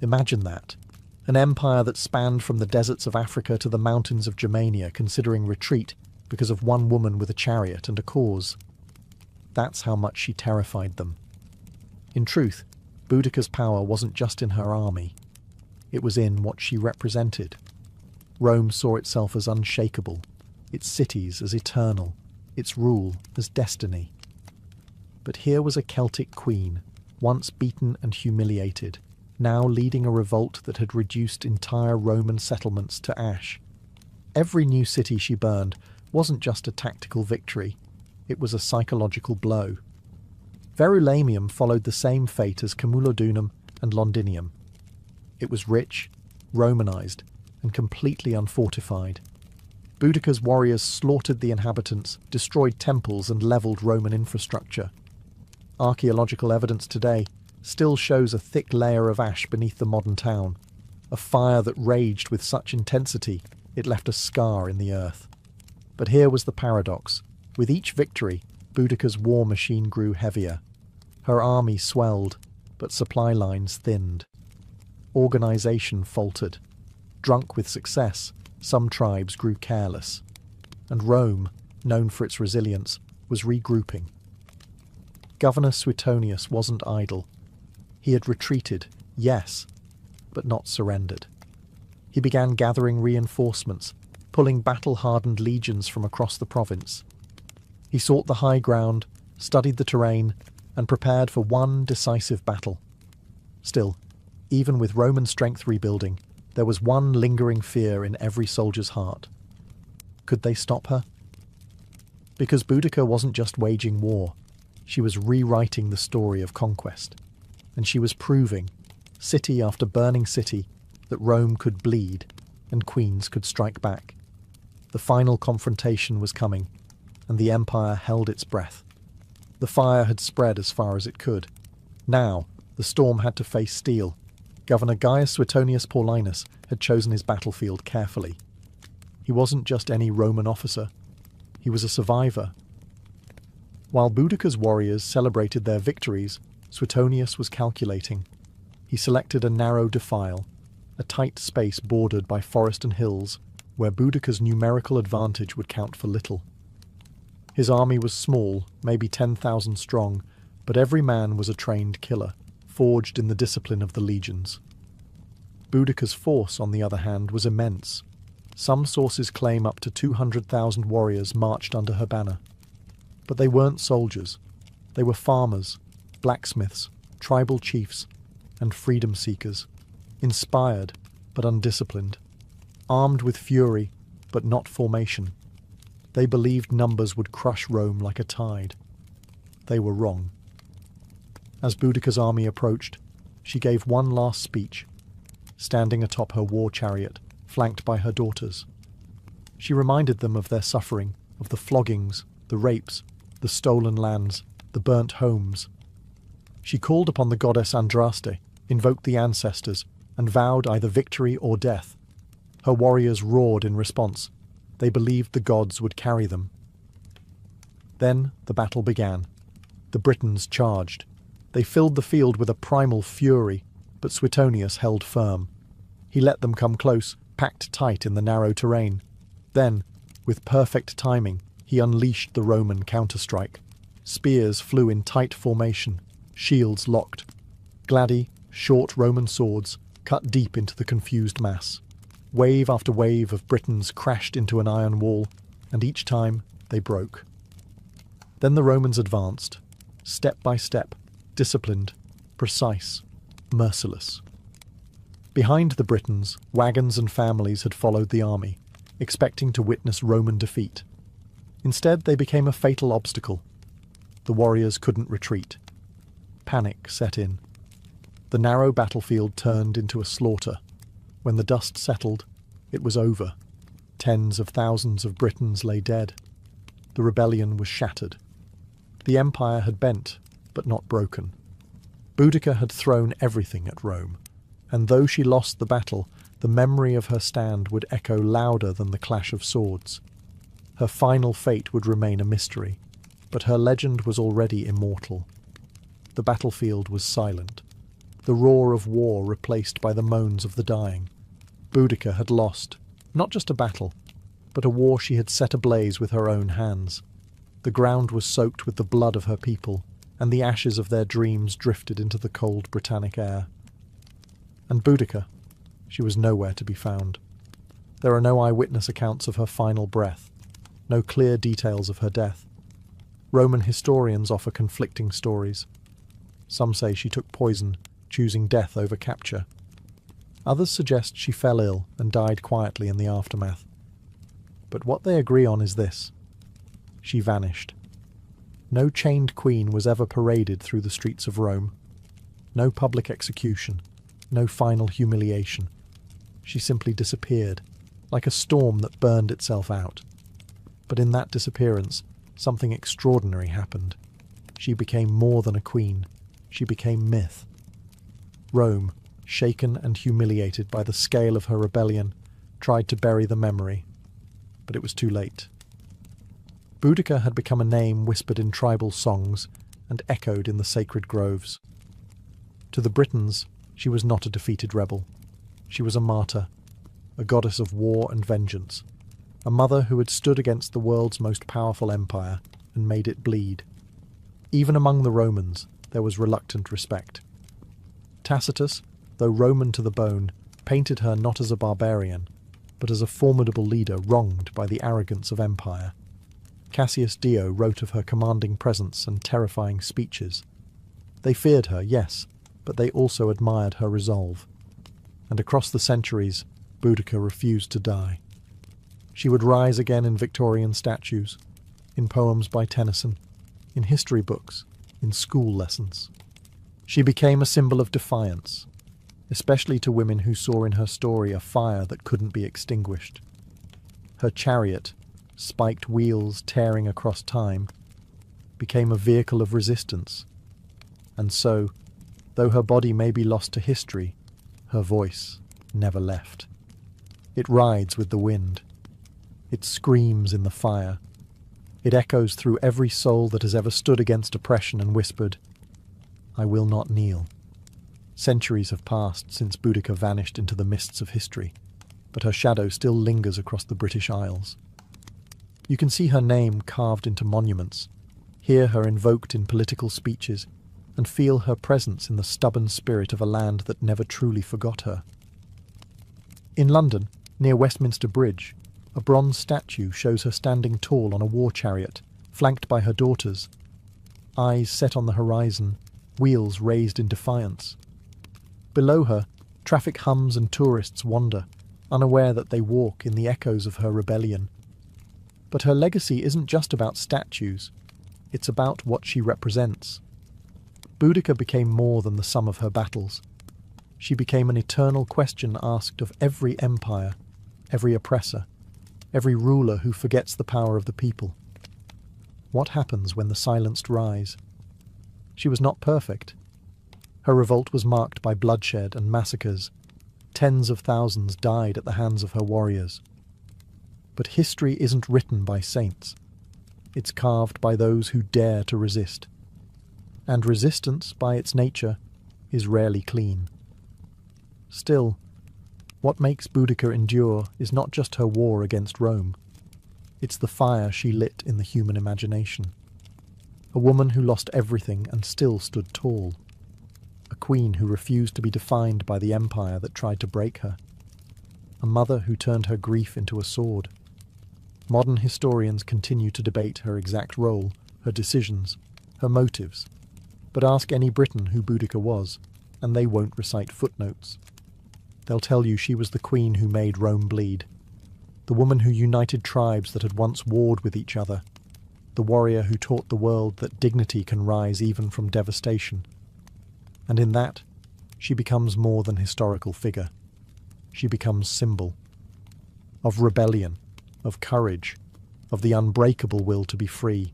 Imagine that. An empire that spanned from the deserts of Africa to the mountains of Germania considering retreat because of one woman with a chariot and a cause. That's how much she terrified them. In truth, Boudica's power wasn't just in her army. It was in what she represented. Rome saw itself as unshakable, its cities as eternal, its rule as destiny. But here was a Celtic queen, once beaten and humiliated, now leading a revolt that had reduced entire Roman settlements to ash. Every new city she burned wasn't just a tactical victory, it was a psychological blow. Verulamium followed the same fate as Camulodunum and Londinium. It was rich, Romanized, and completely unfortified. Boudica's warriors slaughtered the inhabitants, destroyed temples and levelled Roman infrastructure. Archaeological evidence today still shows a thick layer of ash beneath the modern town, a fire that raged with such intensity it left a scar in the earth. But here was the paradox. With each victory, Boudica's war machine grew heavier. Her army swelled, but supply lines thinned. Organisation faltered. Drunk with success, some tribes grew careless. And Rome, known for its resilience, was regrouping. Governor Suetonius wasn't idle. He had retreated, yes, but not surrendered. He began gathering reinforcements, pulling battle-hardened legions from across the province. He sought the high ground, studied the terrain, and prepared for one decisive battle. Still, even with Roman strength rebuilding, there was one lingering fear in every soldier's heart. Could they stop her? Because Boudica wasn't just waging war, she was rewriting the story of conquest. And she was proving, city after burning city, that Rome could bleed and queens could strike back. The final confrontation was coming, and the empire held its breath. The fire had spread as far as it could. Now, the storm had to face steel. Governor Gaius Suetonius Paulinus had chosen his battlefield carefully. He wasn't just any Roman officer. He was a survivor. While Boudica's warriors celebrated their victories, Suetonius was calculating. He selected a narrow defile, a tight space bordered by forest and hills, where Boudica's numerical advantage would count for little. His army was small, maybe 10,000 strong, but every man was a trained killer, forged in the discipline of the legions. Boudica's force, on the other hand, was immense. Some sources claim up to 200,000 warriors marched under her banner. But they weren't soldiers. They were farmers, blacksmiths, tribal chiefs, and freedom seekers, inspired but undisciplined, armed with fury, but not formation. They believed numbers would crush Rome like a tide. They were wrong. As Boudicca's army approached, she gave one last speech, standing atop her war chariot, flanked by her daughters. She reminded them of their suffering, of the floggings, the rapes, the stolen lands, the burnt homes. She called upon the goddess Andraste, invoked the ancestors, and vowed either victory or death. Her warriors roared in response. They believed the gods would carry them. Then the battle began. The Britons charged. They filled the field with a primal fury, but Suetonius held firm. He let them come close, packed tight in the narrow terrain. Then, with perfect timing, he unleashed the Roman counterstrike. Spears flew in tight formation, shields locked. Gladi, short Roman swords, cut deep into the confused mass. Wave after wave of Britons crashed into an iron wall, and each time they broke. Then the Romans advanced, step by step, disciplined, precise, merciless. Behind the Britons, wagons and families had followed the army, expecting to witness Roman defeat. Instead, they became a fatal obstacle. The warriors couldn't retreat. Panic set in. The narrow battlefield turned into a slaughter. When the dust settled, it was over. Tens of thousands of Britons lay dead. The rebellion was shattered. The empire had bent, but not broken. Boudicca had thrown everything at Rome, and though she lost the battle, the memory of her stand would echo louder than the clash of swords. Her final fate would remain a mystery, but her legend was already immortal. The battlefield was silent, the roar of war replaced by the moans of the dying. Boudicca had lost, not just a battle, but a war she had set ablaze with her own hands. The ground was soaked with the blood of her people, and the ashes of their dreams drifted into the cold Britannic air. And Boudicca, she was nowhere to be found. There are no eyewitness accounts of her final breath, no clear details of her death. Roman historians offer conflicting stories. Some say she took poison, choosing death over capture. Others suggest she fell ill and died quietly in the aftermath. But what they agree on is this: she vanished. No chained queen was ever paraded through the streets of Rome. No public execution, no final humiliation. She simply disappeared, like a storm that burned itself out. But in that disappearance, something extraordinary happened. She became more than a queen. She became myth. Rome, shaken and humiliated by the scale of her rebellion, tried to bury the memory, but it was too late. Boudicca had become a name whispered in tribal songs and echoed in the sacred groves. To the Britons, she was not a defeated rebel. She was a martyr, a goddess of war and vengeance, a mother who had stood against the world's most powerful empire and made it bleed. Even among the Romans, there was reluctant respect. Tacitus, though Roman to the bone, painted her not as a barbarian, but as a formidable leader wronged by the arrogance of empire. Cassius Dio wrote of her commanding presence and terrifying speeches. They feared her, yes, but they also admired her resolve. And across the centuries, Boudicca refused to die. She would rise again in Victorian statues, in poems by Tennyson, in history books, in school lessons. She became a symbol of defiance, especially to women who saw in her story a fire that couldn't be extinguished. Her chariot, spiked wheels tearing across time, became a vehicle of resistance. And so, though her body may be lost to history, her voice never left. It rides with the wind. It screams in the fire. It echoes through every soul that has ever stood against oppression and whispered, "I will not kneel." Centuries have passed since Boudicca vanished into the mists of history, but her shadow still lingers across the British Isles. You can see her name carved into monuments, hear her invoked in political speeches, and feel her presence in the stubborn spirit of a land that never truly forgot her. In London, near Westminster Bridge, a bronze statue shows her standing tall on a war chariot, flanked by her daughters. Eyes set on the horizon, wheels raised in defiance. Below her, traffic hums and tourists wander, unaware that they walk in the echoes of her rebellion. But her legacy isn't just about statues, it's about what she represents. Boudica became more than the sum of her battles. She became an eternal question asked of every empire, every oppressor, every ruler who forgets the power of the people. What happens when the silenced rise? She was not perfect. Her revolt was marked by bloodshed and massacres. Tens of thousands died at the hands of her warriors. But history isn't written by saints. It's carved by those who dare to resist. And resistance, by its nature, is rarely clean. Still, what makes Boudica endure is not just her war against Rome. It's the fire she lit in the human imagination. A woman who lost everything and still stood tall. A queen who refused to be defined by the empire that tried to break her. A mother who turned her grief into a sword. Modern historians continue to debate her exact role, her decisions, her motives. But ask any Briton who Boudica was, and they won't recite footnotes. They'll tell you she was the queen who made Rome bleed. The woman who united tribes that had once warred with each other. The warrior who taught the world that dignity can rise even from devastation. And in that, she becomes more than historical figure. She becomes symbol. Of rebellion, of courage, of the unbreakable will to be free.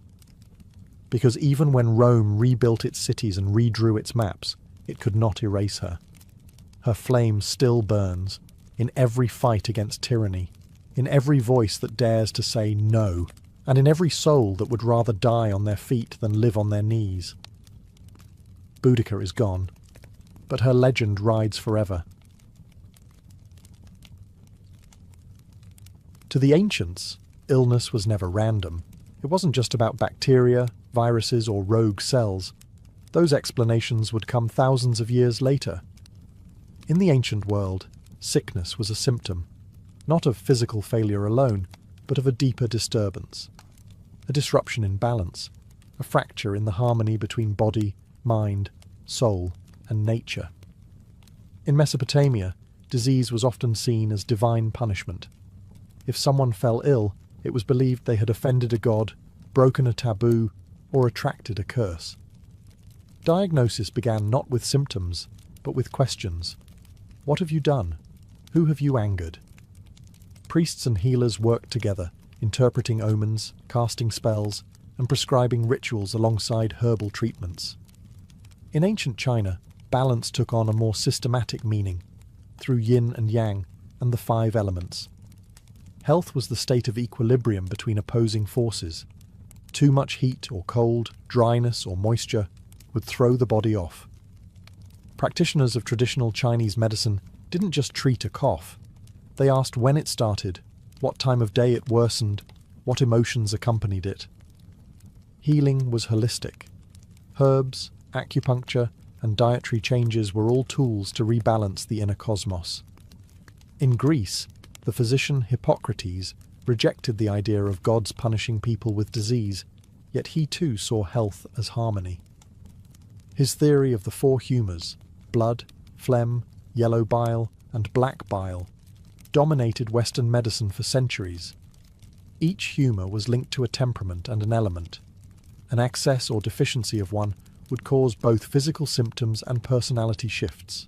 Because even when Rome rebuilt its cities and redrew its maps, it could not erase her. Her flame still burns, in every fight against tyranny, in every voice that dares to say no, and in every soul that would rather die on their feet than live on their knees. Boudica is gone, but her legend rides forever. To the ancients, illness was never random. It wasn't just about bacteria, viruses, or rogue cells. Those explanations would come thousands of years later. In the ancient world, sickness was a symptom, not of physical failure alone, but of a deeper disturbance. A disruption in balance, a fracture in the harmony between body, mind, soul, and nature. In Mesopotamia, disease was often seen as divine punishment. If someone fell ill, it was believed they had offended a god, broken a taboo, or attracted a curse. Diagnosis began not with symptoms, but with questions. What have you done? Who have you angered? Priests and healers worked together, interpreting omens, casting spells, and prescribing rituals alongside herbal treatments. In ancient China, balance took on a more systematic meaning, through yin and yang and the 5 elements. Health was the state of equilibrium between opposing forces. Too much heat or cold, dryness or moisture would throw the body off. Practitioners of traditional Chinese medicine didn't just treat a cough. They asked when it started, what time of day it worsened, what emotions accompanied it. Healing was holistic. Herbs, acupuncture, and dietary changes were all tools to rebalance the inner cosmos. In Greece, the physician Hippocrates rejected the idea of gods punishing people with disease, yet he too saw health as harmony. His theory of the 4 humours, blood, phlegm, yellow bile, and black bile, dominated Western medicine for centuries. Each humour was linked to a temperament and an element. An excess or deficiency of one would cause both physical symptoms and personality shifts.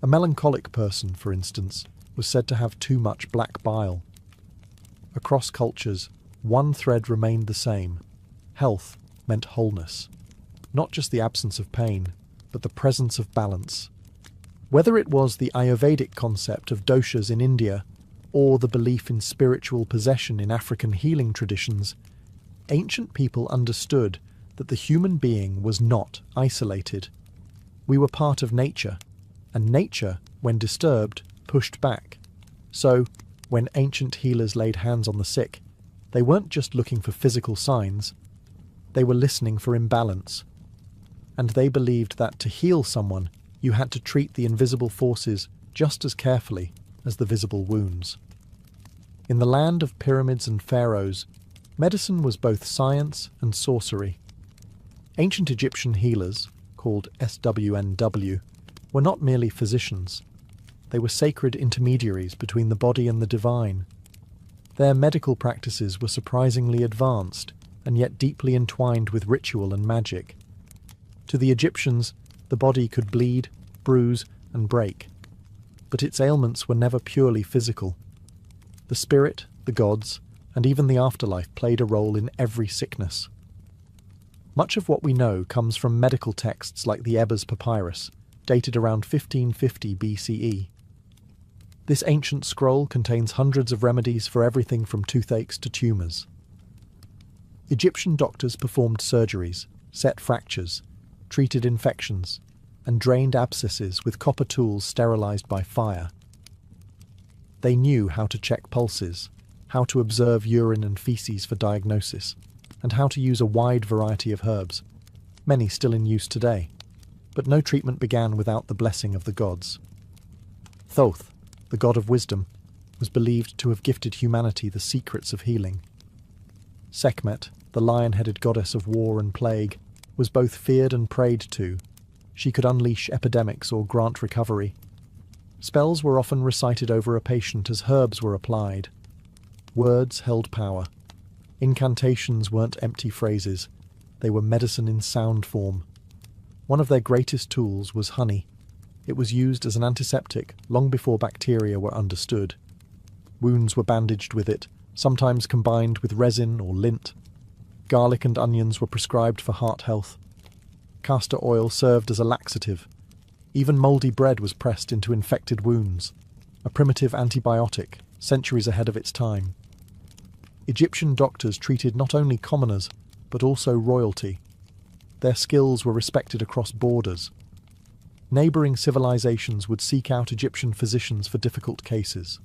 A melancholic person, for instance, was said to have too much black bile. Across cultures, one thread remained the same. Health meant wholeness. Not just the absence of pain, but the presence of balance. Whether it was the Ayurvedic concept of doshas in India, or the belief in spiritual possession in African healing traditions, ancient people understood that the human being was not isolated. We were part of nature, and nature, when disturbed, pushed back. So, when ancient healers laid hands on the sick, they weren't just looking for physical signs, they were listening for imbalance. And they believed that to heal someone, you had to treat the invisible forces just as carefully as the visible wounds. In the land of pyramids and pharaohs, medicine was both science and sorcery. Ancient Egyptian healers, called SWNW, were not merely physicians. They were sacred intermediaries between the body and the divine. Their medical practices were surprisingly advanced, and yet deeply entwined with ritual and magic. To the Egyptians, the body could bleed, bruise, and break. But its ailments were never purely physical. The spirit, the gods, and even the afterlife played a role in every sickness. Much of what we know comes from medical texts like the Ebers Papyrus, dated around 1550 BCE. This ancient scroll contains hundreds of remedies for everything from toothaches to tumours. Egyptian doctors performed surgeries, set fractures, treated infections, and drained abscesses with copper tools sterilised by fire. They knew how to check pulses, how to observe urine and faeces for diagnosis, and how to use a wide variety of herbs, many still in use today. But no treatment began without the blessing of the gods. Thoth, the god of wisdom, was believed to have gifted humanity the secrets of healing. Sekhmet, the lion-headed goddess of war and plague, was both feared and prayed to. She could unleash epidemics or grant recovery. Spells were often recited over a patient as herbs were applied. Words held power. Incantations weren't empty phrases. They were medicine in sound form. One of their greatest tools was honey. It was used as an antiseptic long before bacteria were understood. Wounds were bandaged with it, sometimes combined with resin or lint. Garlic and onions were prescribed for heart health. Castor oil served as a laxative. Even mouldy bread was pressed into infected wounds, a primitive antibiotic, centuries ahead of its time. Egyptian doctors treated not only commoners, but also royalty. Their skills were respected across borders. Neighbouring civilizations would seek out Egyptian physicians for difficult cases.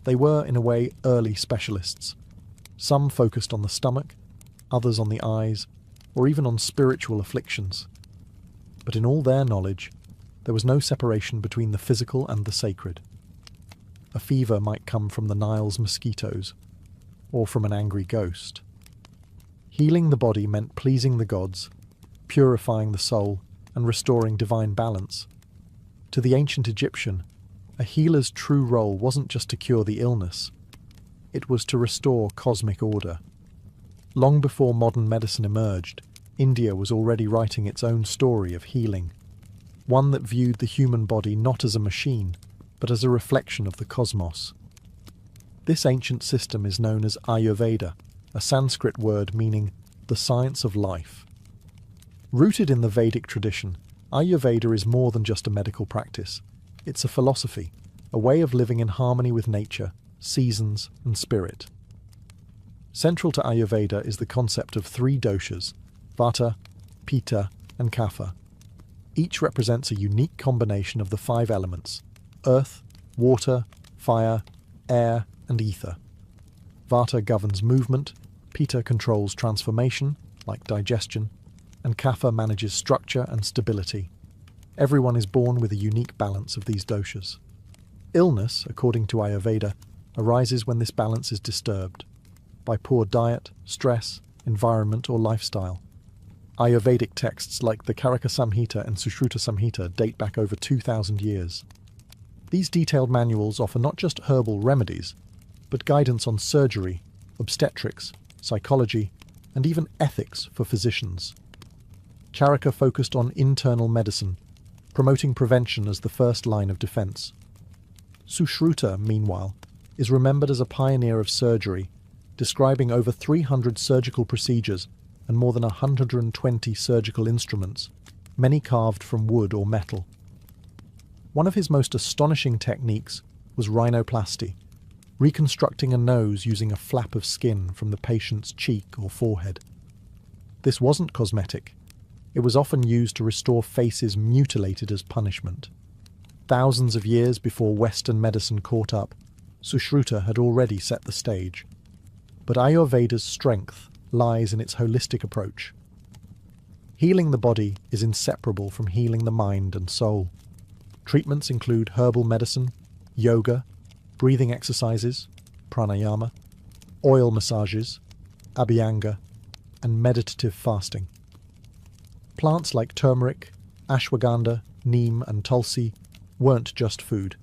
They were, in a way, early specialists. Some focused on the stomach, others on the eyes, or even on spiritual afflictions. But in all their knowledge, there was no separation between the physical and the sacred. A fever might come from the Nile's mosquitoes, or from an angry ghost. Healing the body meant pleasing the gods, purifying the soul, and restoring divine balance. To the ancient Egyptian, a healer's true role wasn't just to cure the illness, it was to restore cosmic order. Long before modern medicine emerged, India was already writing its own story of healing, one that viewed the human body not as a machine, but as a reflection of the cosmos. This ancient system is known as Ayurveda, a Sanskrit word meaning the science of life. Rooted in the Vedic tradition, Ayurveda is more than just a medical practice. It's a philosophy, a way of living in harmony with nature, seasons, and spirit. Central to Ayurveda is the concept of three doshas, Vata, Pitta, and Kapha. Each represents a unique combination of the five elements: earth, water, fire, air, and ether. Vata governs movement, Pitta controls transformation, like digestion, and Kapha manages structure and stability. Everyone is born with a unique balance of these doshas. Illness, according to Ayurveda, arises when this balance is disturbed, by poor diet, stress, environment, or lifestyle. Ayurvedic texts like the Karaka Samhita and Sushruta Samhita date back over 2,000 years. These detailed manuals offer not just herbal remedies, but guidance on surgery, obstetrics, psychology, and even ethics for physicians. Charaka focused on internal medicine, promoting prevention as the first line of defense. Sushruta, meanwhile, is remembered as a pioneer of surgery, describing over 300 surgical procedures and more than 120 surgical instruments, many carved from wood or metal. One of his most astonishing techniques was rhinoplasty, reconstructing a nose using a flap of skin from the patient's cheek or forehead. This wasn't cosmetic. It was often used to restore faces mutilated as punishment. Thousands of years before Western medicine caught up, Sushruta had already set the stage. But Ayurveda's strength lies in its holistic approach. Healing the body is inseparable from healing the mind and soul. Treatments include herbal medicine, yoga, breathing exercises, pranayama, oil massages, abhyanga, and meditative fasting. Plants like turmeric, ashwagandha, neem, and tulsi weren't just food.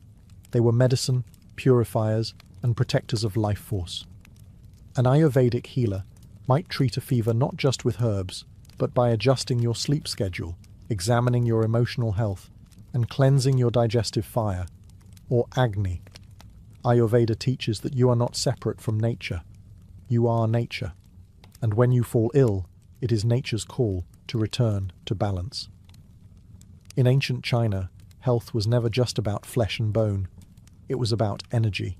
They were medicine, purifiers, and protectors of life force. An Ayurvedic healer might treat a fever not just with herbs, but by adjusting your sleep schedule, examining your emotional health, and cleansing your digestive fire, or Agni. Ayurveda teaches that you are not separate from nature. You are nature. And when you fall ill, it is nature's call to return to balance. In ancient China, health was never just about flesh and bone. It was about energy.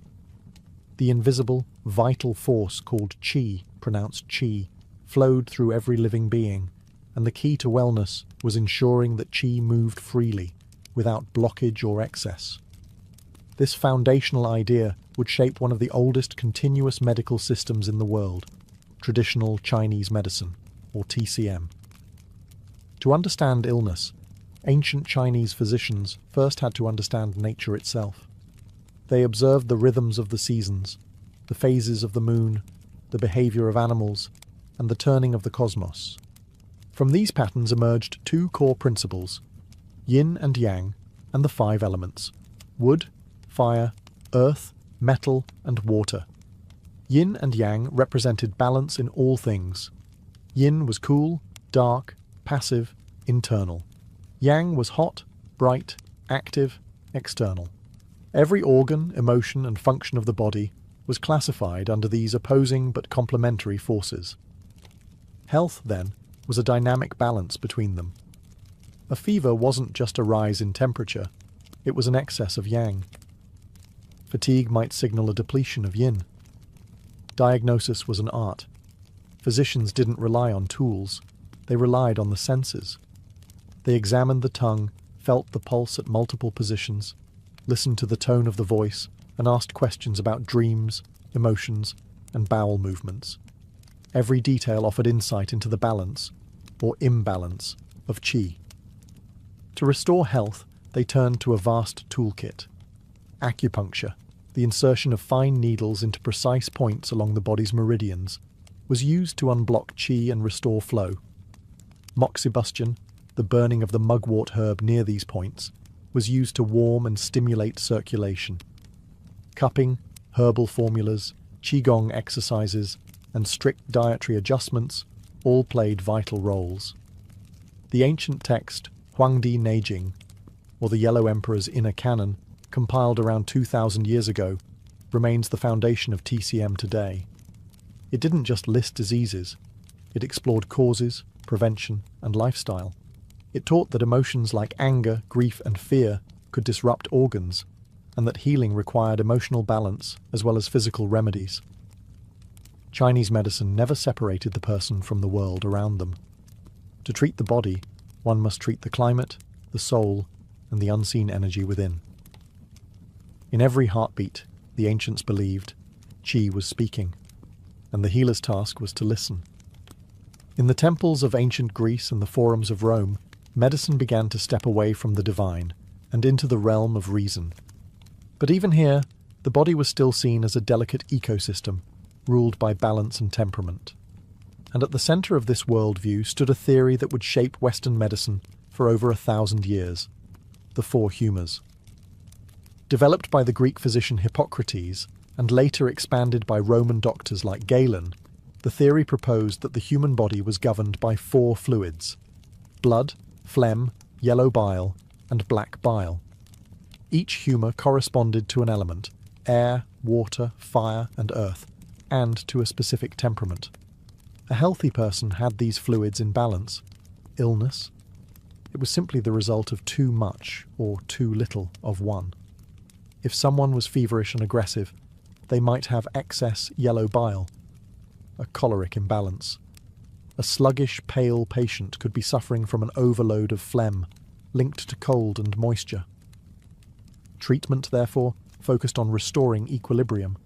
The invisible, vital force called qi, pronounced chi, flowed through every living being, and the key to wellness was ensuring that qi moved freely, without blockage or excess. This foundational idea would shape one of the oldest continuous medical systems in the world, traditional Chinese medicine, or TCM. To understand illness, ancient Chinese physicians first had to understand nature itself. They observed the rhythms of the seasons, the phases of the moon, the behavior of animals, and the turning of the cosmos. From these patterns emerged two core principles: yin and yang, and the five elements: wood, fire, earth, metal, and water. Yin and yang represented balance in all things. Yin was cool, dark, passive, internal. Yang was hot, bright, active, external. Every organ, emotion, and function of the body was classified under these opposing but complementary forces. Health, then, was a dynamic balance between them. A fever wasn't just a rise in temperature, it was an excess of yang. Fatigue might signal a depletion of yin. Diagnosis was an art. Physicians didn't rely on tools, they relied on the senses. They examined the tongue, felt the pulse at multiple positions, listened to the tone of the voice, and asked questions about dreams, emotions, and bowel movements. Every detail offered insight into the balance, or imbalance, of qi. To restore health, they turned to a vast toolkit. Acupuncture, the insertion of fine needles into precise points along the body's meridians, was used to unblock qi and restore flow. Moxibustion, the burning of the mugwort herb near these points, was used to warm and stimulate circulation. Cupping, herbal formulas, qigong exercises, and strict dietary adjustments all played vital roles. The ancient text Huangdi Neijing, or the Yellow Emperor's Inner Canon, compiled around 2,000 years ago, remains the foundation of TCM today. It didn't just list diseases, it explored causes, prevention, and lifestyle. It taught that emotions like anger, grief, and fear could disrupt organs, and that healing required emotional balance as well as physical remedies. Chinese medicine never separated the person from the world around them. To treat the body, one must treat the climate, the soul, and the unseen energy within. In every heartbeat, the ancients believed, qi was speaking, and the healer's task was to listen. In the temples of ancient Greece and the forums of Rome, medicine began to step away from the divine and into the realm of reason. But even here, the body was still seen as a delicate ecosystem, ruled by balance and temperament. And at the centre of this worldview stood a theory that would shape Western medicine for over 1,000 years: the four humours. Developed by the Greek physician Hippocrates, and later expanded by Roman doctors like Galen, the theory proposed that the human body was governed by four fluids: blood, phlegm, yellow bile, and black bile. Each humour corresponded to an element: air, water, fire, and earth, and to a specific temperament. A healthy person had these fluids in balance. Illness? It was simply the result of too much or too little of one. If someone was feverish and aggressive, they might have excess yellow bile, a choleric imbalance. A sluggish, pale patient could be suffering from an overload of phlegm, linked to cold and moisture. Treatment, therefore, focused on restoring equilibrium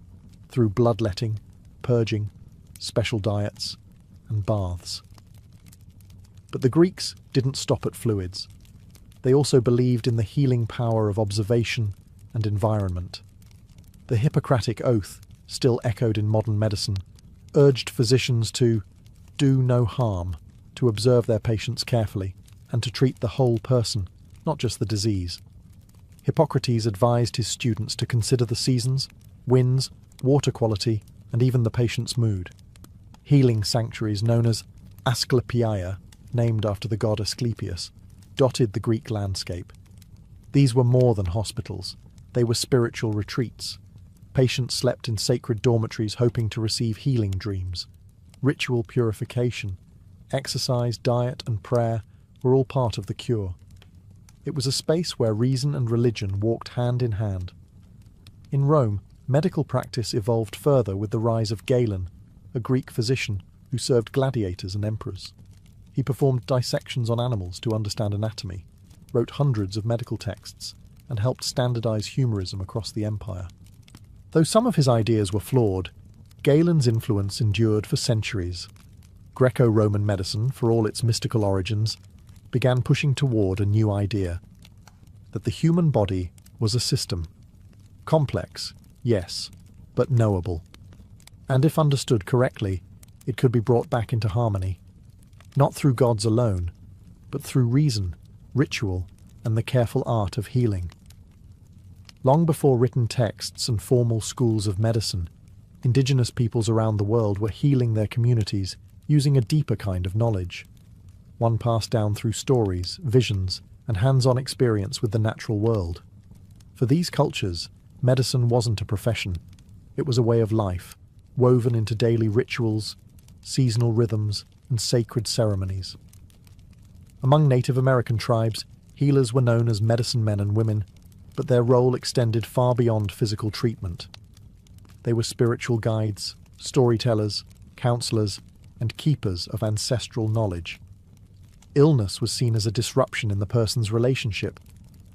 through bloodletting, purging, special diets, and baths. But the Greeks didn't stop at fluids. They also believed in the healing power of observation and environment. The Hippocratic Oath, still echoed in modern medicine, urged physicians to do no harm, to observe their patients carefully, and to treat the whole person, not just the disease. Hippocrates advised his students to consider the seasons, winds, water quality, and even the patient's mood. Healing sanctuaries known as Asclepiae, named after the god Asclepius, dotted the Greek landscape. These were more than hospitals. They were spiritual retreats. Patients slept in sacred dormitories hoping to receive healing dreams. Ritual purification, exercise, diet, and prayer were all part of the cure. It was a space where reason and religion walked hand in hand. In Rome, medical practice evolved further with the rise of Galen, a Greek physician who served gladiators and emperors. He performed dissections on animals to understand anatomy, wrote hundreds of medical texts, and helped standardize humorism across the empire. Though some of his ideas were flawed, Galen's influence endured for centuries. Greco-Roman medicine, for all its mystical origins, began pushing toward a new idea: that the human body was a system. Complex, yes, but knowable. And if understood correctly, it could be brought back into harmony, not through gods alone, but through reason, ritual, and the careful art of healing. Long before written texts and formal schools of medicine, indigenous peoples around the world were healing their communities using a deeper kind of knowledge, one passed down through stories, visions, and hands-on experience with the natural world. For these cultures, medicine wasn't a profession. It was a way of life, woven into daily rituals, seasonal rhythms, and sacred ceremonies. Among Native American tribes, healers were known as medicine men and women, but their role extended far beyond physical treatment. They were spiritual guides, storytellers, counselors, and keepers of ancestral knowledge. Illness was seen as a disruption in the person's relationship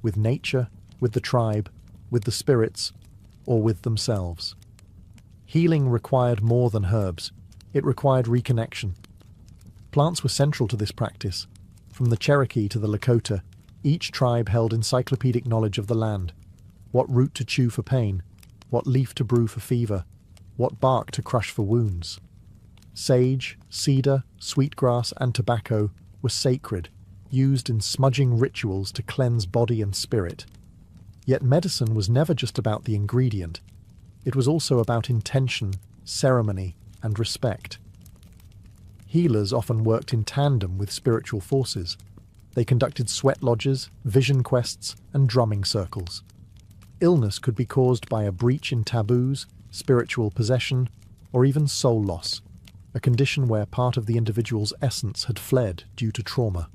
with nature, with the tribe, with the spirits, or with themselves. Healing required more than herbs. It required reconnection. Plants were central to this practice. From the Cherokee to the Lakota, each tribe held encyclopedic knowledge of the land: what root to chew for pain, what leaf to brew for fever, what bark to crush for wounds. Sage, cedar, sweetgrass, and tobacco were sacred, used in smudging rituals to cleanse body and spirit. Yet medicine was never just about the ingredient. It was also about intention, ceremony, and respect. Healers often worked in tandem with spiritual forces. They conducted sweat lodges, vision quests, and drumming circles. Illness could be caused by a breach in taboos, spiritual possession, or even soul loss, a condition where part of the individual's essence had fled due to trauma.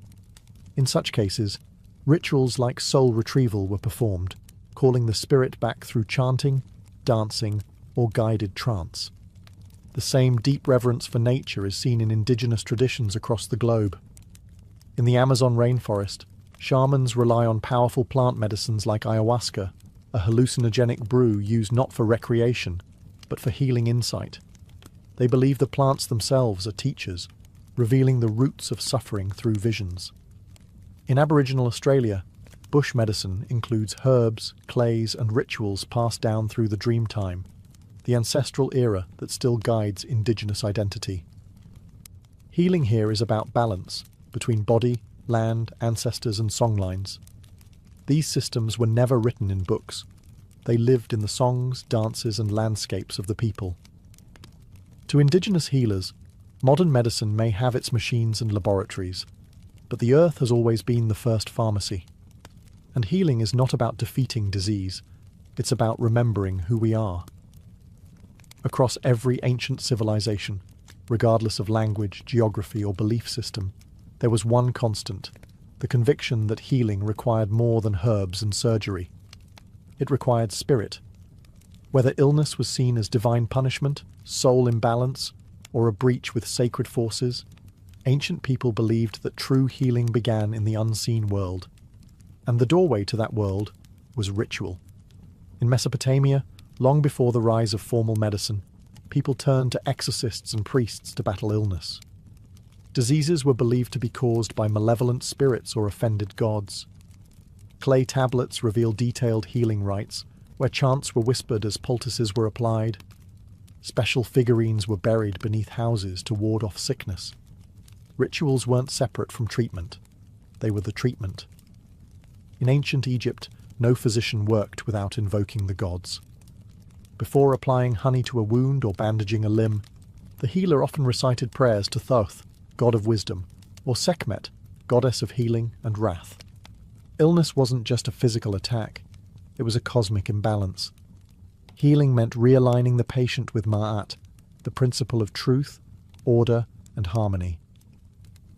In such cases, rituals like soul retrieval were performed, calling the spirit back through chanting, dancing, or guided trance. The same deep reverence for nature is seen in indigenous traditions across the globe. In the Amazon rainforest, shamans rely on powerful plant medicines like ayahuasca, a hallucinogenic brew used not for recreation, but for healing insight. They believe the plants themselves are teachers, revealing the roots of suffering through visions. In Aboriginal Australia, bush medicine includes herbs, clays, and rituals passed down through the dream time, the ancestral era that still guides indigenous identity. Healing here is about balance between body, land, ancestors, and songlines. These systems were never written in books. They lived in the songs, dances, and landscapes of the people. To indigenous healers, modern medicine may have its machines and laboratories, but the earth has always been the first pharmacy. And healing is not about defeating disease, it's about remembering who we are. Across every ancient civilization, regardless of language, geography, or belief system, there was one constant: the conviction that healing required more than herbs and surgery. It required spirit. Whether illness was seen as divine punishment, soul imbalance, or a breach with sacred forces, ancient people believed that true healing began in the unseen world. And the doorway to that world was ritual. In Mesopotamia, long before the rise of formal medicine, people turned to exorcists and priests to battle illness. Diseases were believed to be caused by malevolent spirits or offended gods. Clay tablets reveal detailed healing rites, where chants were whispered as poultices were applied. Special figurines were buried beneath houses to ward off sickness. Rituals weren't separate from treatment. They were the treatment. In ancient Egypt, no physician worked without invoking the gods. Before applying honey to a wound or bandaging a limb, the healer often recited prayers to Thoth, god of wisdom, or Sekhmet, goddess of healing and wrath. Illness wasn't just a physical attack, it was a cosmic imbalance. Healing meant realigning the patient with Ma'at, the principle of truth, order, and harmony.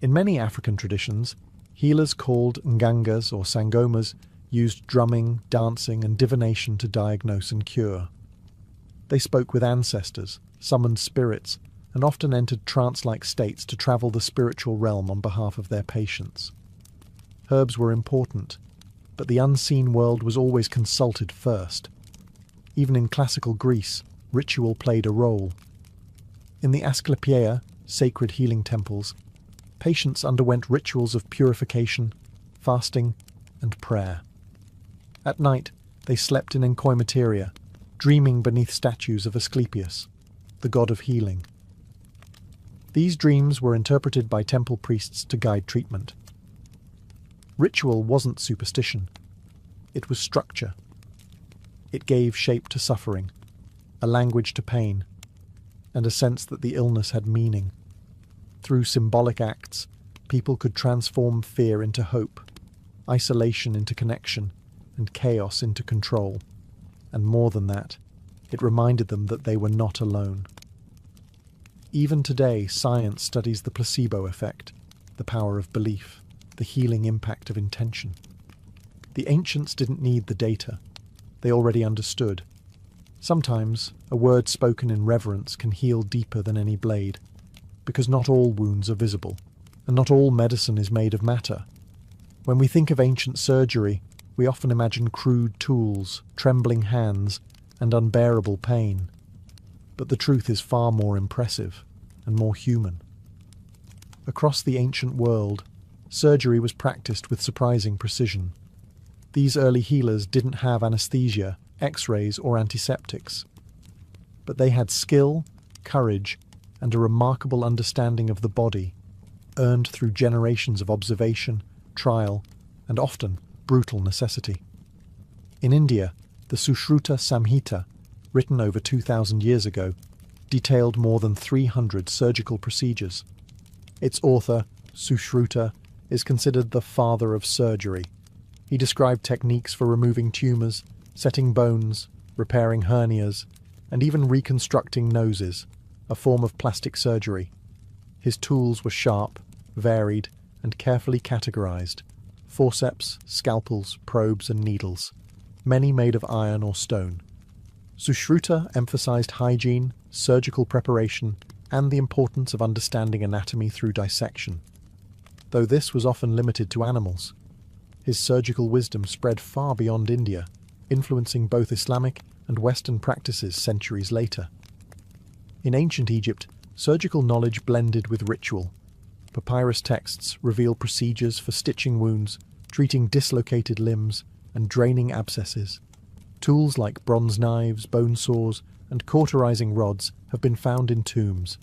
In many African traditions, healers called Ngangas or Sangomas used drumming, dancing, and divination to diagnose and cure. They spoke with ancestors, summoned spirits, and often entered trance-like states to travel the spiritual realm on behalf of their patients. Herbs were important, but the unseen world was always consulted first. Even in classical Greece, ritual played a role. In the Asclepiaea, sacred healing temples, patients underwent rituals of purification, fasting, and prayer. At night, they slept in enkoimateria, dreaming beneath statues of Asclepius, the god of healing. These dreams were interpreted by temple priests to guide treatment. Ritual wasn't superstition. It was structure. It gave shape to suffering, a language to pain, and a sense that the illness had meaning. Through symbolic acts, people could transform fear into hope, isolation into connection, and chaos into control. And more than that, it reminded them that they were not alone. Even today, science studies the placebo effect, the power of belief, the healing impact of intention. The ancients didn't need the data. They already understood. Sometimes, a word spoken in reverence can heal deeper than any blade, because not all wounds are visible, and not all medicine is made of matter. When we think of ancient surgery, we often imagine crude tools, trembling hands, and unbearable pain. But the truth is far more impressive and more human. Across the ancient world, surgery was practiced with surprising precision. These early healers didn't have anesthesia, X-rays, or antiseptics. But they had skill, courage, and a remarkable understanding of the body, earned through generations of observation, trial, and often brutal necessity. In India, the Sushruta Samhita, written over 2,000 years ago, detailed more than 300 surgical procedures. Its author, Sushruta, is considered the father of surgery. He described techniques for removing tumours, setting bones, repairing hernias, and even reconstructing noses, a form of plastic surgery. His tools were sharp, varied, and carefully categorized: forceps, scalpels, probes, and needles, many made of iron or stone. Sushruta emphasized hygiene, surgical preparation, and the importance of understanding anatomy through dissection. Though this was often limited to animals, his surgical wisdom spread far beyond India, influencing both Islamic and Western practices centuries later. In ancient Egypt, surgical knowledge blended with ritual. Papyrus texts reveal procedures for stitching wounds, treating dislocated limbs, and draining abscesses. Tools like bronze knives, bone saws, and cauterizing rods have been found in tombs.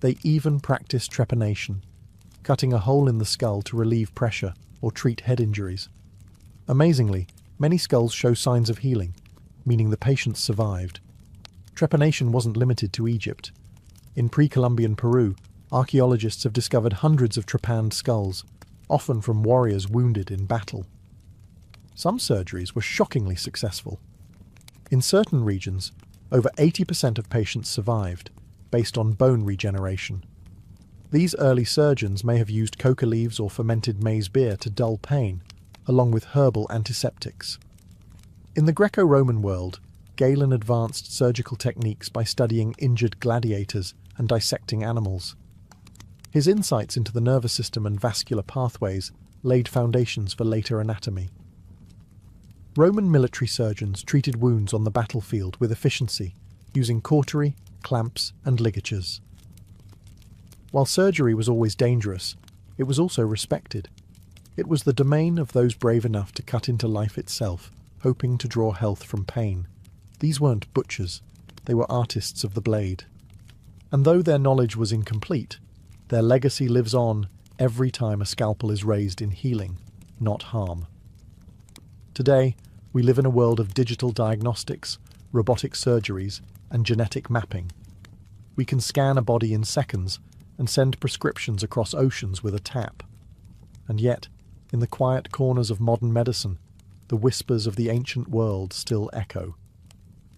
They even practiced trepanation, cutting a hole in the skull to relieve pressure or treat head injuries. Amazingly, many skulls show signs of healing, meaning the patients survived. Trepanation wasn't limited to Egypt. In pre-Columbian Peru, archaeologists have discovered hundreds of trepanned skulls, often from warriors wounded in battle. Some surgeries were shockingly successful. In certain regions, over 80% of patients survived, based on bone regeneration. These early surgeons may have used coca leaves or fermented maize beer to dull pain, along with herbal antiseptics. In the Greco-Roman world, Galen advanced surgical techniques by studying injured gladiators and dissecting animals. His insights into the nervous system and vascular pathways laid foundations for later anatomy. Roman military surgeons treated wounds on the battlefield with efficiency, using cautery, clamps, and ligatures. While surgery was always dangerous, it was also respected. It was the domain of those brave enough to cut into life itself, hoping to draw health from pain. These weren't butchers, they were artists of the blade. And though their knowledge was incomplete, their legacy lives on every time a scalpel is raised in healing, not harm. Today, we live in a world of digital diagnostics, robotic surgeries, and genetic mapping. We can scan a body in seconds and send prescriptions across oceans with a tap. And yet, in the quiet corners of modern medicine, the whispers of the ancient world still echo.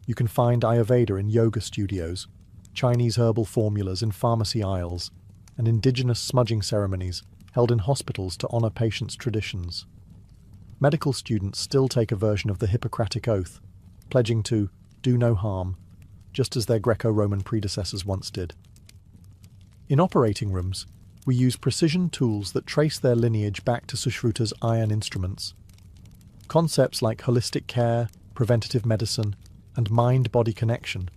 You can find Ayurveda in yoga studios, Chinese herbal formulas in pharmacy aisles, and indigenous smudging ceremonies held in hospitals to honour patients' traditions. Medical students still take a version of the Hippocratic Oath, pledging to do no harm, just as their Greco-Roman predecessors once did. In operating rooms, we use precision tools that trace their lineage back to Sushruta's iron instruments. Concepts like holistic care, preventative medicine, and mind-body connection,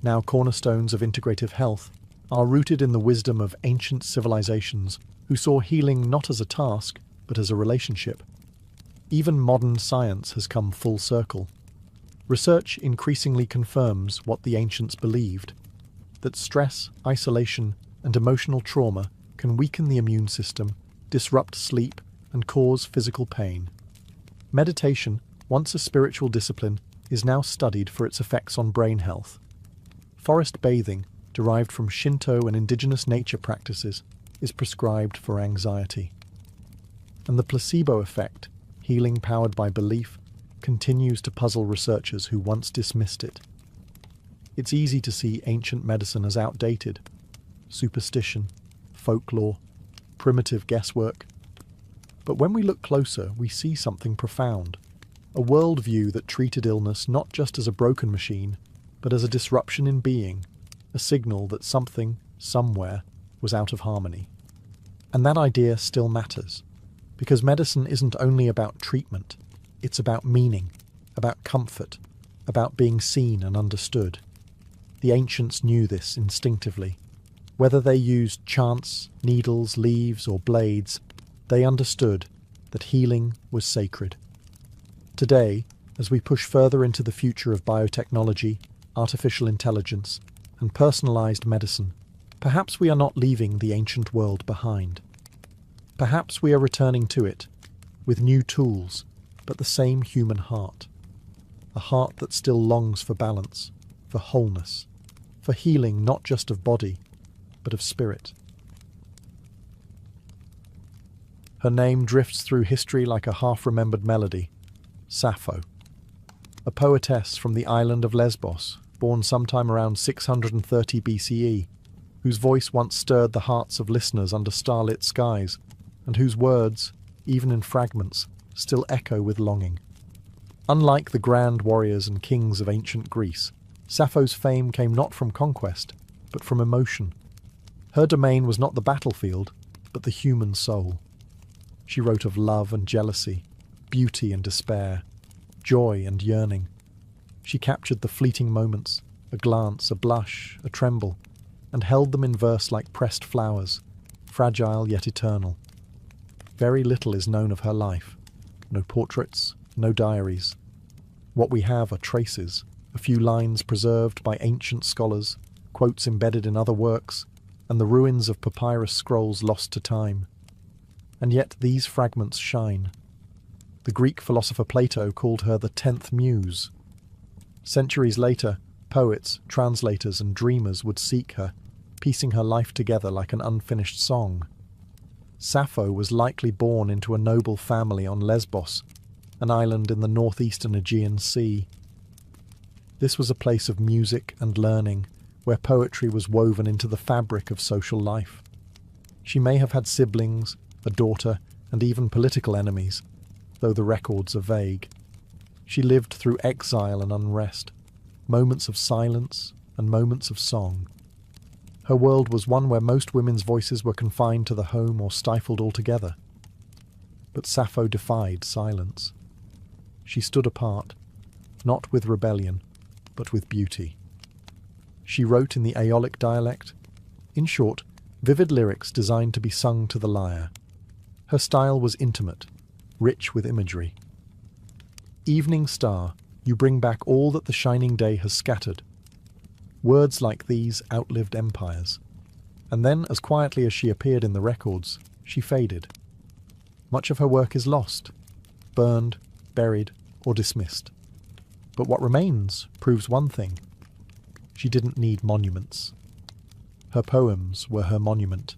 now cornerstones of integrative health, are rooted in the wisdom of ancient civilizations who saw healing not as a task, but as a relationship. Even modern science has come full circle. Research increasingly confirms what the ancients believed, that stress, isolation, and emotional trauma can weaken the immune system, disrupt sleep, and cause physical pain. Meditation, once a spiritual discipline, is now studied for its effects on brain health. Forest bathing, derived from Shinto and indigenous nature practices, is prescribed for anxiety. And the placebo effect, healing powered by belief, continues to puzzle researchers who once dismissed it. It's easy to see ancient medicine as outdated. Superstition, folklore, primitive guesswork. But when we look closer, we see something profound. A worldview that treated illness not just as a broken machine, but as a disruption in being, a signal that something, somewhere, was out of harmony. And that idea still matters, because medicine isn't only about treatment, it's about meaning, about comfort, about being seen and understood. The ancients knew this instinctively. Whether they used chants, needles, leaves, or blades, they understood that healing was sacred. Today, as we push further into the future of biotechnology, artificial intelligence, and personalized medicine, perhaps we are not leaving the ancient world behind. Perhaps we are returning to it, with new tools, but the same human heart. A heart that still longs for balance, for wholeness, for healing not just of body, but of spirit. Her name drifts through history like a half-remembered melody. Sappho, a poetess from the island of Lesbos, born sometime around 630 BCE, whose voice once stirred the hearts of listeners under starlit skies, and whose words, even in fragments, still echo with longing. Unlike the grand warriors and kings of ancient Greece, Sappho's fame came not from conquest, but from emotion. Her domain was not the battlefield, but the human soul. She wrote of love and jealousy, beauty and despair, joy and yearning. She captured the fleeting moments, a glance, a blush, a tremble, and held them in verse like pressed flowers, fragile yet eternal. Very little is known of her life. No portraits, no diaries. What we have are traces, a few lines preserved by ancient scholars, quotes embedded in other works, and the ruins of papyrus scrolls lost to time. And yet these fragments shine. The Greek philosopher Plato called her the 10th muse. Centuries later, poets, translators, and dreamers would seek her, piecing her life together like an unfinished song. Sappho was likely born into a noble family on Lesbos, an island in the northeastern Aegean Sea. This was a place of music and learning, where poetry was woven into the fabric of social life. She may have had siblings, a daughter, and even political enemies, though the records are vague. She lived through exile and unrest, moments of silence and moments of song. Her world was one where most women's voices were confined to the home or stifled altogether. But Sappho defied silence. She stood apart, not with rebellion, but with beauty. She wrote in the Aeolic dialect, in short, vivid lyrics designed to be sung to the lyre. Her style was intimate, rich with imagery. Evening star, you bring back all that the shining day has scattered. Words like these outlived empires. And then, as quietly as she appeared in the records, she faded. Much of her work is lost, burned, buried, or dismissed. But what remains proves one thing. She didn't need monuments. Her poems were her monument.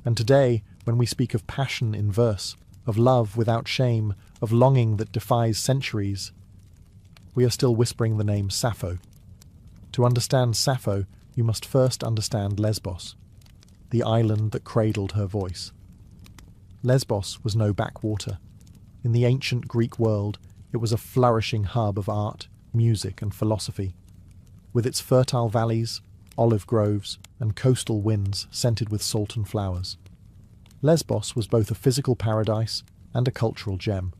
And today, when we speak of passion in verse, of love without shame, of longing that defies centuries, we are still whispering the name Sappho. To understand Sappho, you must first understand Lesbos, the island that cradled her voice. Lesbos was no backwater. In the ancient Greek world, it was a flourishing hub of art, music, and philosophy. With its fertile valleys, olive groves, and coastal winds scented with salt and flowers. Lesbos was both a physical paradise and a cultural gem.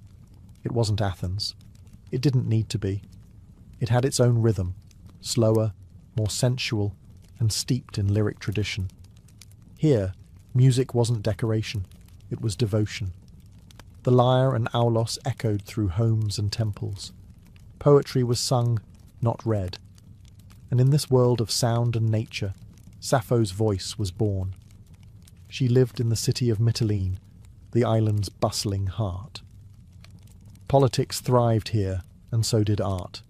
It wasn't Athens. It didn't need to be. It had its own rhythm, slower, more sensual, and steeped in lyric tradition. Here, music wasn't decoration, it was devotion. The lyre and aulos echoed through homes and temples. Poetry was sung, not read. And in this world of sound and nature, Sappho's voice was born. She lived in the city of Mytilene, the island's bustling heart. Politics thrived here, and so did art.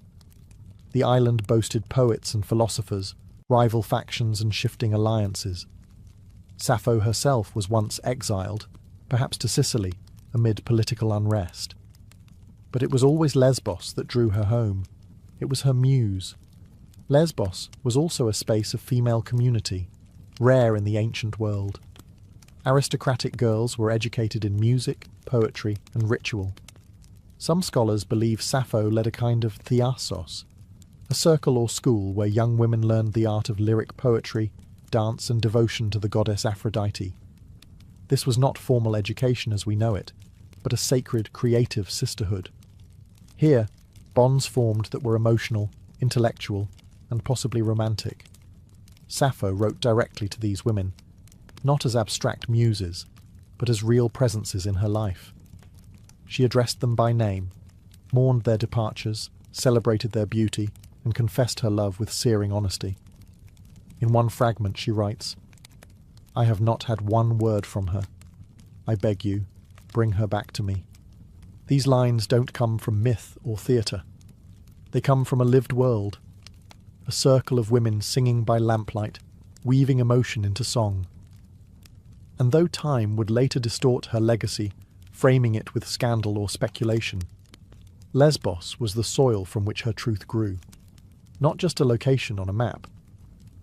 The island boasted poets and philosophers, rival factions and shifting alliances. Sappho herself was once exiled, perhaps to Sicily, amid political unrest. But it was always Lesbos that drew her home. It was her muse. Lesbos was also a space of female community, rare in the ancient world. Aristocratic girls were educated in music, poetry, and ritual. Some scholars believe Sappho led a kind of theasos, a circle or school where young women learned the art of lyric poetry, dance, and devotion to the goddess Aphrodite. This was not formal education as we know it, but a sacred, creative sisterhood. Here, bonds formed that were emotional, intellectual, and possibly romantic. Sappho wrote directly to these women, not as abstract muses, but as real presences in her life. She addressed them by name, mourned their departures, celebrated their beauty, and confessed her love with searing honesty. In one fragment she writes, "I have not had one word from her. I beg you, bring her back to me." These lines don't come from myth or theatre. They come from a lived world, a circle of women singing by lamplight, weaving emotion into song. And though time would later distort her legacy, framing it with scandal or speculation, Lesbos was the soil from which her truth grew. Not just a location on a map,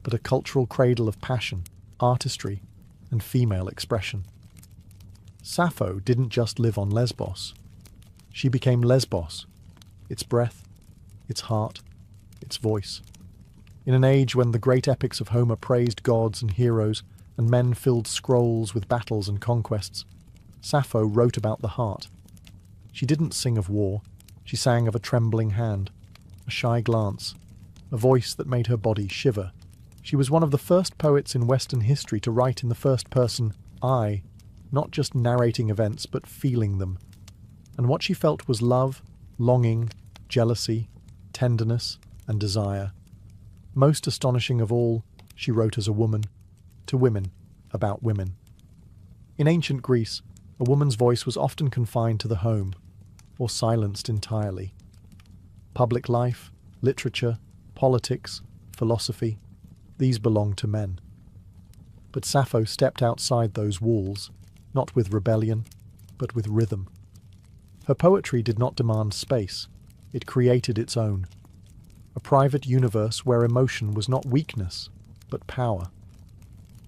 but a cultural cradle of passion, artistry, and female expression. Sappho didn't just live on Lesbos. She became Lesbos, its breath, its heart, its voice. In an age when the great epics of Homer praised gods and heroes, and men filled scrolls with battles and conquests, Sappho wrote about the heart. She didn't sing of war, she sang of a trembling hand, a shy glance, a voice that made her body shiver. She was one of the first poets in Western history to write in the first person, I, not just narrating events but feeling them. And what she felt was love, longing, jealousy, tenderness, and desire. Most astonishing of all, she wrote as a woman, to women, about women. In ancient Greece, a woman's voice was often confined to the home, or silenced entirely. Public life, literature, politics, philosophy, these belonged to men. But Sappho stepped outside those walls, not with rebellion, but with rhythm. Her poetry did not demand space, it created its own. A private universe where emotion was not weakness, but power.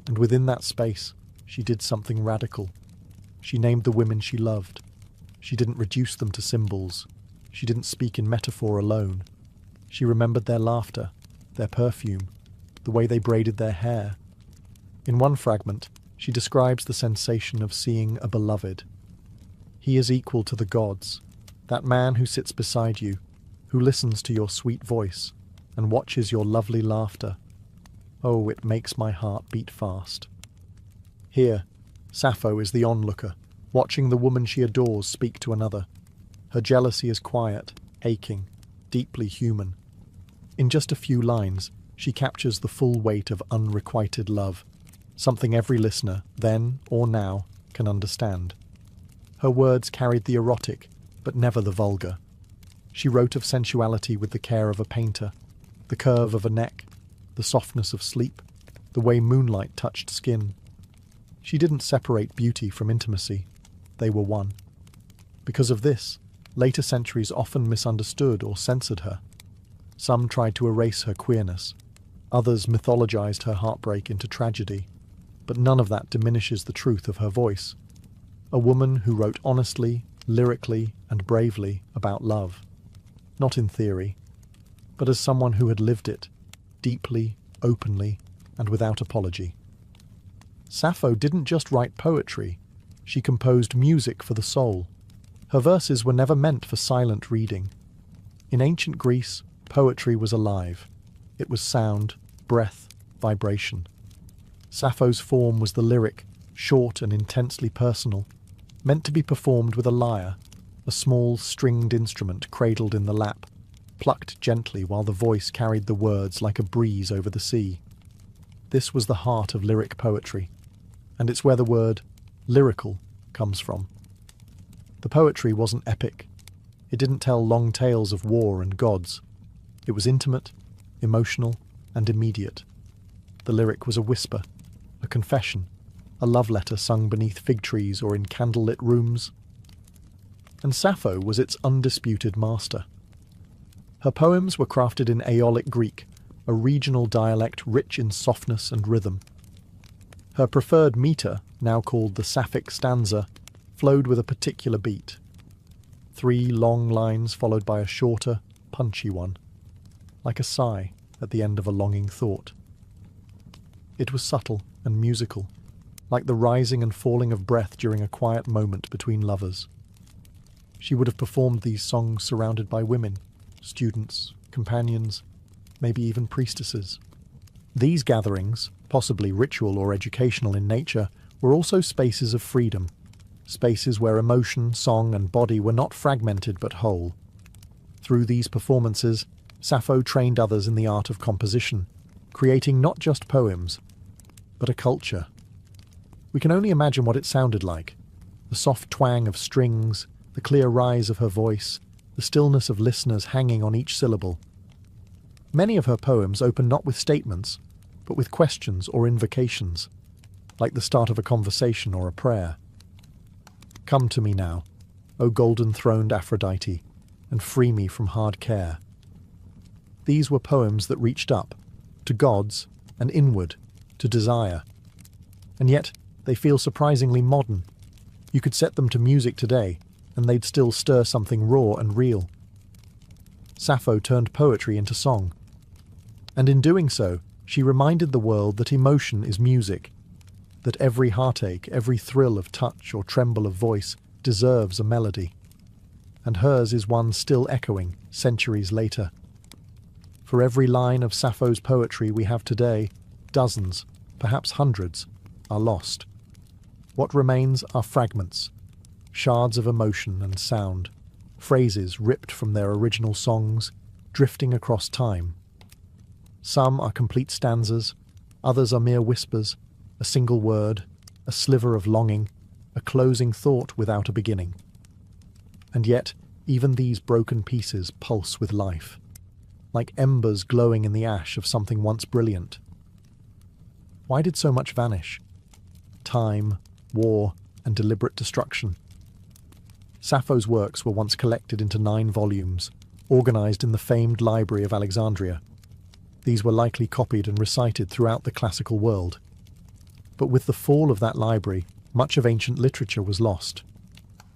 And within that space, she did something radical. She named the women she loved. She didn't reduce them to symbols. She didn't speak in metaphor alone. She remembered their laughter, their perfume, the way they braided their hair. In one fragment, she describes the sensation of seeing a beloved. He is equal to the gods, that man who sits beside you, who listens to your sweet voice and watches your lovely laughter. Oh, it makes my heart beat fast. Here, Sappho is the onlooker, watching the woman she adores speak to another. Her jealousy is quiet, aching, deeply human. In just a few lines, she captures the full weight of unrequited love, something every listener, then or now, can understand. Her words carried the erotic, but never the vulgar. She wrote of sensuality with the care of a painter, the curve of a neck, the softness of sleep, the way moonlight touched skin. She didn't separate beauty from intimacy. They were one. Because of this, later centuries often misunderstood or censored her. Some tried to erase her queerness. Others mythologized her heartbreak into tragedy. But none of that diminishes the truth of her voice. A woman who wrote honestly, lyrically, and bravely about love. Not in theory, but as someone who had lived it, deeply, openly, and without apology. Sappho didn't just write poetry, she composed music for the soul. Her verses were never meant for silent reading. In ancient Greece, poetry was alive. It was sound, breath, vibration. Sappho's form was the lyric, short and intensely personal, meant to be performed with a lyre, a small stringed instrument cradled in the lap, plucked gently while the voice carried the words like a breeze over the sea. This was the heart of lyric poetry, and it's where the word lyrical comes from. The poetry wasn't epic. It didn't tell long tales of war and gods. It was intimate, emotional, and immediate. The lyric was a whisper, a confession, a love letter sung beneath fig trees or in candlelit rooms. And Sappho was its undisputed master. Her poems were crafted in Aeolic Greek, a regional dialect rich in softness and rhythm. Her preferred metre, now called the Sapphic stanza, flowed with a particular beat. 3 long lines followed by a shorter, punchy one, like a sigh at the end of a longing thought. It was subtle and musical, like the rising and falling of breath during a quiet moment between lovers. She would have performed these songs surrounded by women, students, companions, maybe even priestesses. These gatherings, possibly ritual or educational in nature, were also spaces of freedom, spaces where emotion, song, and body were not fragmented but whole. Through these performances, Sappho trained others in the art of composition, creating not just poems, but a culture. We can only imagine what it sounded like. The soft twang of strings, the clear rise of her voice, the stillness of listeners hanging on each syllable. Many of her poems open not with statements, but with questions or invocations, like the start of a conversation or a prayer. Come to me now, O golden-throned Aphrodite, and free me from hard care. These were poems that reached up, to gods, and inward, to desire. And yet, they feel surprisingly modern. You could set them to music today, and they'd still stir something raw and real. Sappho turned poetry into song. And in doing so, she reminded the world that emotion is music, that every heartache, every thrill of touch or tremble of voice deserves a melody. And hers is one still echoing, centuries later. For every line of Sappho's poetry we have today, dozens, perhaps hundreds, are lost. What remains are fragments, shards of emotion and sound, phrases ripped from their original songs, drifting across time. Some are complete stanzas, others are mere whispers, a single word, a sliver of longing, a closing thought without a beginning. And yet, even these broken pieces pulse with life, like embers glowing in the ash of something once brilliant. Why did so much vanish? Time, war, and deliberate destruction. Sappho's works were once collected into 9 volumes, organized in the famed Library of Alexandria. These were likely copied and recited throughout the classical world. But with the fall of that library, much of ancient literature was lost.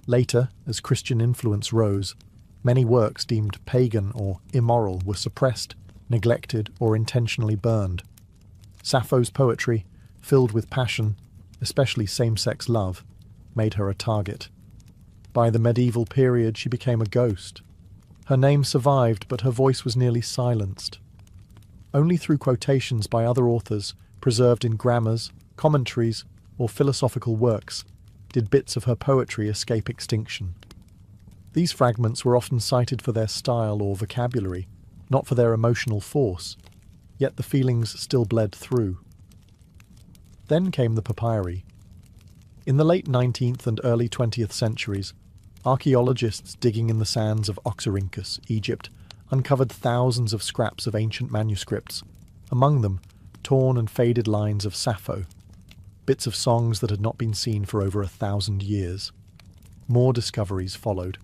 Later, as Christian influence rose, many works deemed pagan or immoral were suppressed, neglected, or intentionally burned. Sappho's poetry, filled with passion, especially same-sex love, made her a target. By the medieval period, she became a ghost. Her name survived, but her voice was nearly silenced. Only through quotations by other authors, preserved in grammars, commentaries, or philosophical works, did bits of her poetry escape extinction. These fragments were often cited for their style or vocabulary, not for their emotional force, yet the feelings still bled through. Then came the papyri. In the late 19th and early 20th centuries, Archaeologists digging in the sands of Oxyrhynchus, Egypt, uncovered thousands of scraps of ancient manuscripts, among them torn and faded lines of Sappho, bits of songs that had not been seen for over 1,000 years. More discoveries followed.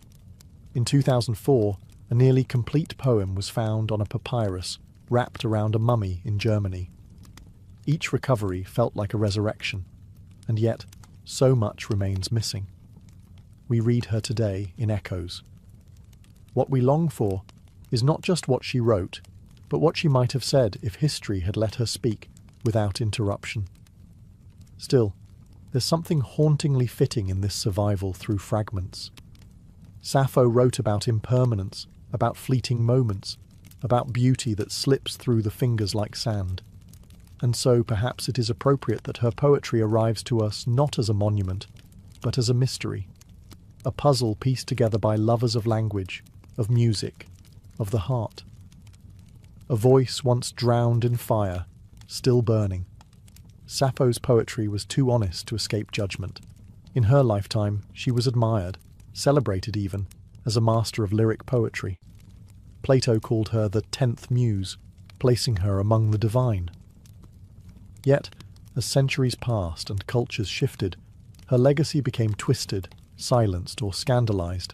In 2004, a nearly complete poem was found on a papyrus wrapped around a mummy in Germany. Each recovery felt like a resurrection, and yet so much remains missing. We read her today in echoes. What we long for is not just what she wrote, but what she might have said if history had let her speak without interruption. Still, there's something hauntingly fitting in this survival through fragments. Sappho wrote about impermanence, about fleeting moments, about beauty that slips through the fingers like sand. And so perhaps it is appropriate that her poetry arrives to us not as a monument, but as a mystery, a puzzle pieced together by lovers of language, of music, of the heart. A voice once drowned in fire, still burning. Sappho's poetry was too honest to escape judgment. In her lifetime, she was admired, celebrated even, as a master of lyric poetry. Plato called her the 10th muse, placing her among the divine. Yet, as centuries passed and cultures shifted, her legacy became twisted, silenced, or scandalized,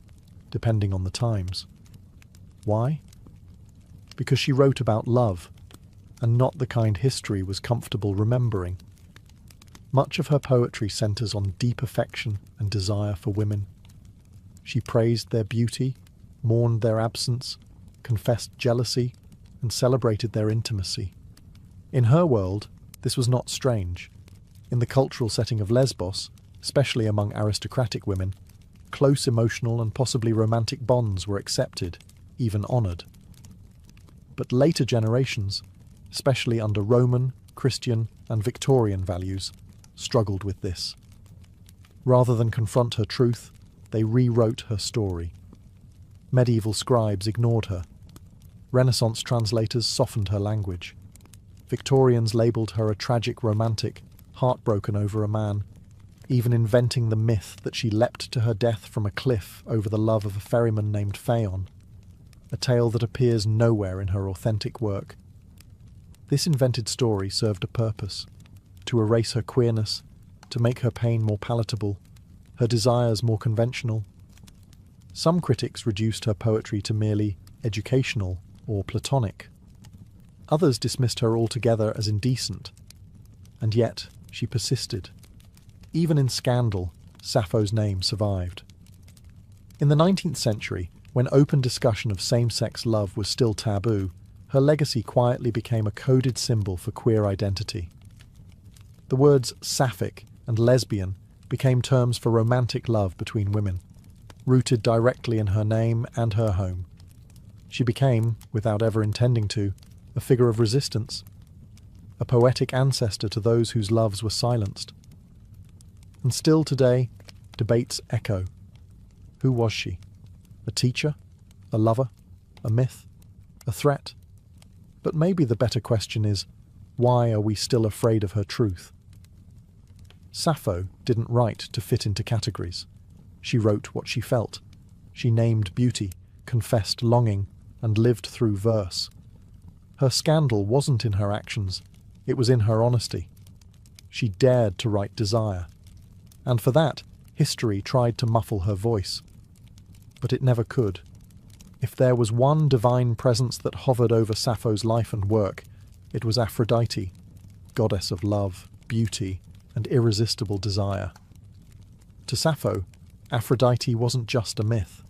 depending on the times. Why? Because she wrote about love, and not the kind history was comfortable remembering. Much of her poetry centers on deep affection and desire for women. She praised their beauty, mourned their absence, confessed jealousy, and celebrated their intimacy. In her world, this was not strange. In the cultural setting of Lesbos, especially among aristocratic women, close emotional and possibly romantic bonds were accepted, even honoured. But later generations, especially under Roman, Christian, and Victorian values, struggled with this. Rather than confront her truth, they rewrote her story. Medieval scribes ignored her. Renaissance translators softened her language. Victorians labelled her a tragic romantic, heartbroken over a man, even inventing the myth that she leapt to her death from a cliff over the love of a ferryman named Phaon, a tale that appears nowhere in her authentic work. This invented story served a purpose: to erase her queerness, to make her pain more palatable, her desires more conventional. Some critics reduced her poetry to merely educational or platonic. Others dismissed her altogether as indecent. And yet, she persisted. Even in scandal, Sappho's name survived. In the 19th century, when open discussion of same-sex love was still taboo, her legacy quietly became a coded symbol for queer identity. The words sapphic and lesbian became terms for romantic love between women, rooted directly in her name and her home. She became, without ever intending to, a figure of resistance, a poetic ancestor to those whose loves were silenced. And still today, debates echo. Who was she? A teacher? A lover? A myth? A threat? But maybe the better question is, why are we still afraid of her truth? Sappho didn't write to fit into categories. She wrote what she felt. She named beauty, confessed longing, and lived through verse. Her scandal wasn't in her actions, it was in her honesty. She dared to write desire. And for that, history tried to muffle her voice. But it never could. If there was one divine presence that hovered over Sappho's life and work, it was Aphrodite, goddess of love, beauty, and irresistible desire. To Sappho, Aphrodite wasn't just a myth.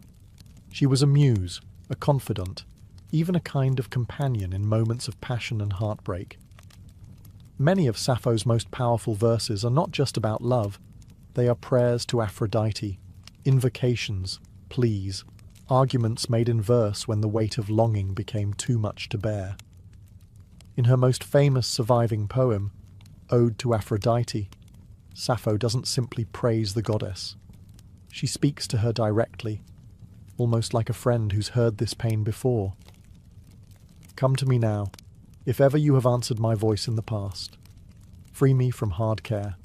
She was a muse, a confidant, even a kind of companion in moments of passion and heartbreak. Many of Sappho's most powerful verses are not just about love, they are prayers to Aphrodite, invocations, pleas, arguments made in verse when the weight of longing became too much to bear. In her most famous surviving poem, Ode to Aphrodite, Sappho doesn't simply praise the goddess. She speaks to her directly, almost like a friend who's heard this pain before. Come to me now, if ever you have answered my voice in the past. Free me from hard care.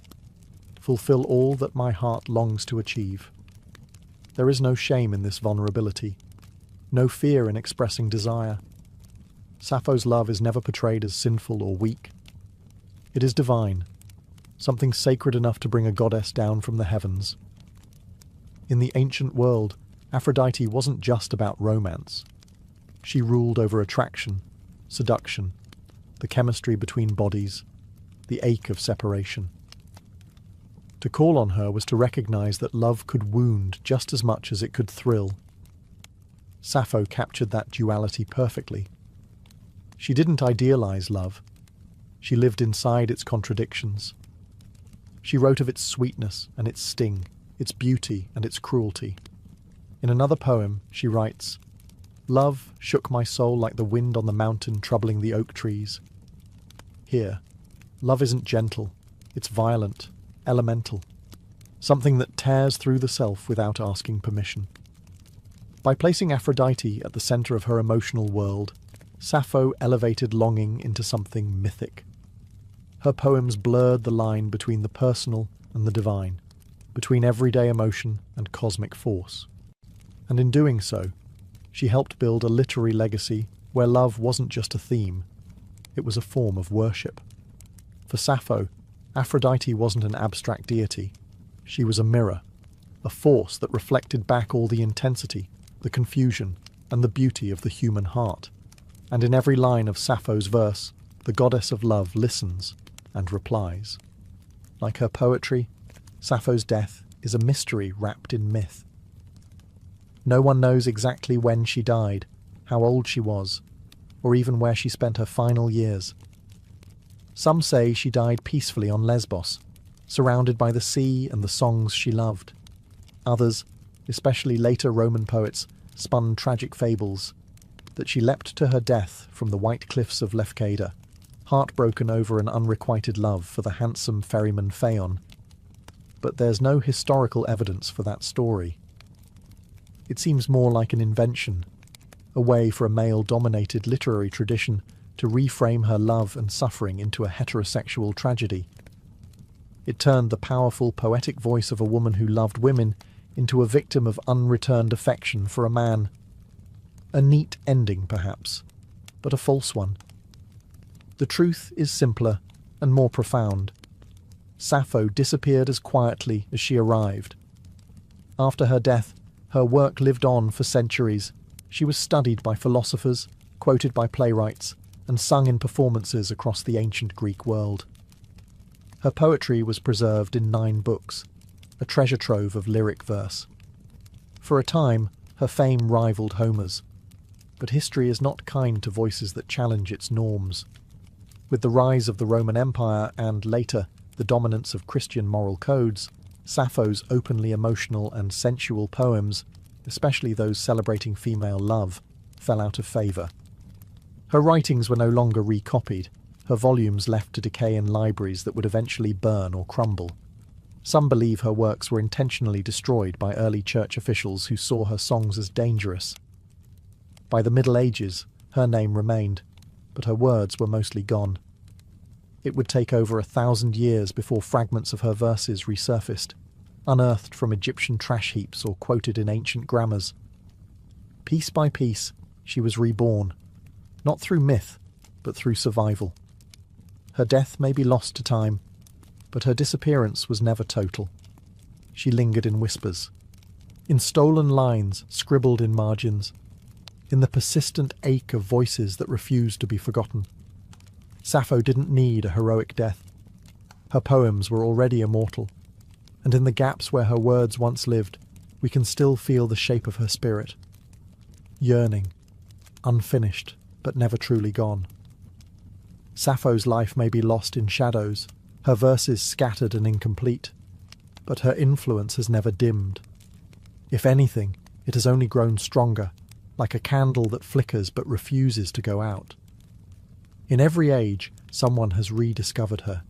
Fulfill all that my heart longs to achieve. There is no shame in this vulnerability, no fear in expressing desire. Sappho's love is never portrayed as sinful or weak. It is divine, something sacred enough to bring a goddess down from the heavens. In the ancient world, Aphrodite wasn't just about romance. She ruled over attraction, seduction, the chemistry between bodies, the ache of separation. To call on her was to recognize that love could wound just as much as it could thrill. Sappho captured that duality perfectly. She didn't idealize love. She lived inside its contradictions. She wrote of its sweetness and its sting, its beauty and its cruelty. In another poem, she writes, "Love shook my soul like the wind on the mountain troubling the oak trees." Here, love isn't gentle, it's violent, elemental, something that tears through the self without asking permission. By placing Aphrodite at the center of her emotional world, Sappho elevated longing into something mythic. Her poems blurred the line between the personal and the divine, between everyday emotion and cosmic force. And in doing so, she helped build a literary legacy where love wasn't just a theme, it was a form of worship. For Sappho, Aphrodite wasn't an abstract deity. She was a mirror, a force that reflected back all the intensity, the confusion, and the beauty of the human heart. And in every line of Sappho's verse, the goddess of love listens and replies. Like her poetry, Sappho's death is a mystery wrapped in myth. No one knows exactly when she died, how old she was, or even where she spent her final years. Some say she died peacefully on Lesbos, surrounded by the sea and the songs she loved. Others, especially later Roman poets, spun tragic fables, that she leapt to her death from the white cliffs of Lefkada, heartbroken over an unrequited love for the handsome ferryman Phaon. But there's no historical evidence for that story. It seems more like an invention, a way for a male-dominated literary tradition to reframe her love and suffering into a heterosexual tragedy. It turned the powerful, poetic voice of a woman who loved women into a victim of unreturned affection for a man. A neat ending, perhaps, but a false one. The truth is simpler and more profound. Sappho disappeared as quietly as she arrived. After her death, her work lived on for centuries. She was studied by philosophers, quoted by playwrights, and sung in performances across the ancient Greek world. Her poetry was preserved in 9 books, a treasure trove of lyric verse. For a time, her fame rivaled Homer's, but history is not kind to voices that challenge its norms. With the rise of the Roman Empire and, later, the dominance of Christian moral codes, Sappho's openly emotional and sensual poems, especially those celebrating female love, fell out of favour. Her writings were no longer recopied, her volumes left to decay in libraries that would eventually burn or crumble. Some believe her works were intentionally destroyed by early church officials who saw her songs as dangerous. By the Middle Ages, her name remained, but her words were mostly gone. It would take over 1,000 years before fragments of her verses resurfaced, unearthed from Egyptian trash heaps or quoted in ancient grammars. Piece by piece, she was reborn, not through myth, but through survival. Her death may be lost to time, but her disappearance was never total. She lingered in whispers, in stolen lines scribbled in margins, in the persistent ache of voices that refused to be forgotten. Sappho didn't need a heroic death. Her poems were already immortal, and in the gaps where her words once lived, we can still feel the shape of her spirit. Yearning, unfinished, but never truly gone. Sappho's life may be lost in shadows, her verses scattered and incomplete, but her influence has never dimmed. If anything, it has only grown stronger, like a candle that flickers but refuses to go out. In every age, someone has rediscovered her.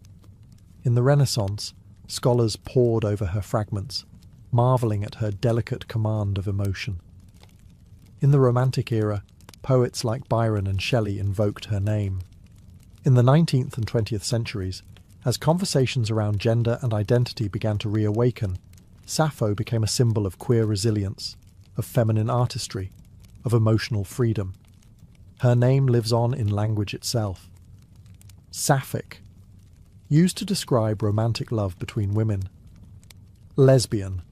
In the Renaissance, scholars pored over her fragments, marvelling at her delicate command of emotion. In the Romantic era, poets like Byron and Shelley invoked her name. In the 19th and 20th centuries, as conversations around gender and identity began to reawaken, Sappho became a symbol of queer resilience, of feminine artistry, of emotional freedom. Her name lives on in language itself. Sapphic, used to describe romantic love between women. Lesbian,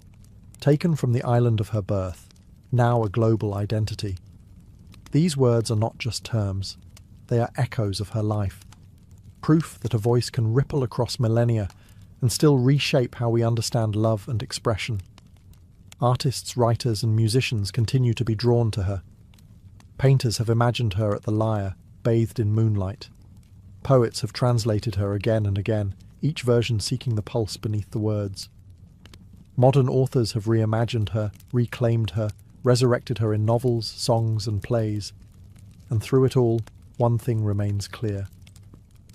taken from the island of her birth, now a global identity. These words are not just terms, they are echoes of her life. Proof that a voice can ripple across millennia and still reshape how we understand love and expression. Artists, writers and musicians continue to be drawn to her. Painters have imagined her at the lyre, bathed in moonlight. Poets have translated her again and again, each version seeking the pulse beneath the words. Modern authors have reimagined her, reclaimed her, resurrected her in novels, songs and plays. And through it all, one thing remains clear.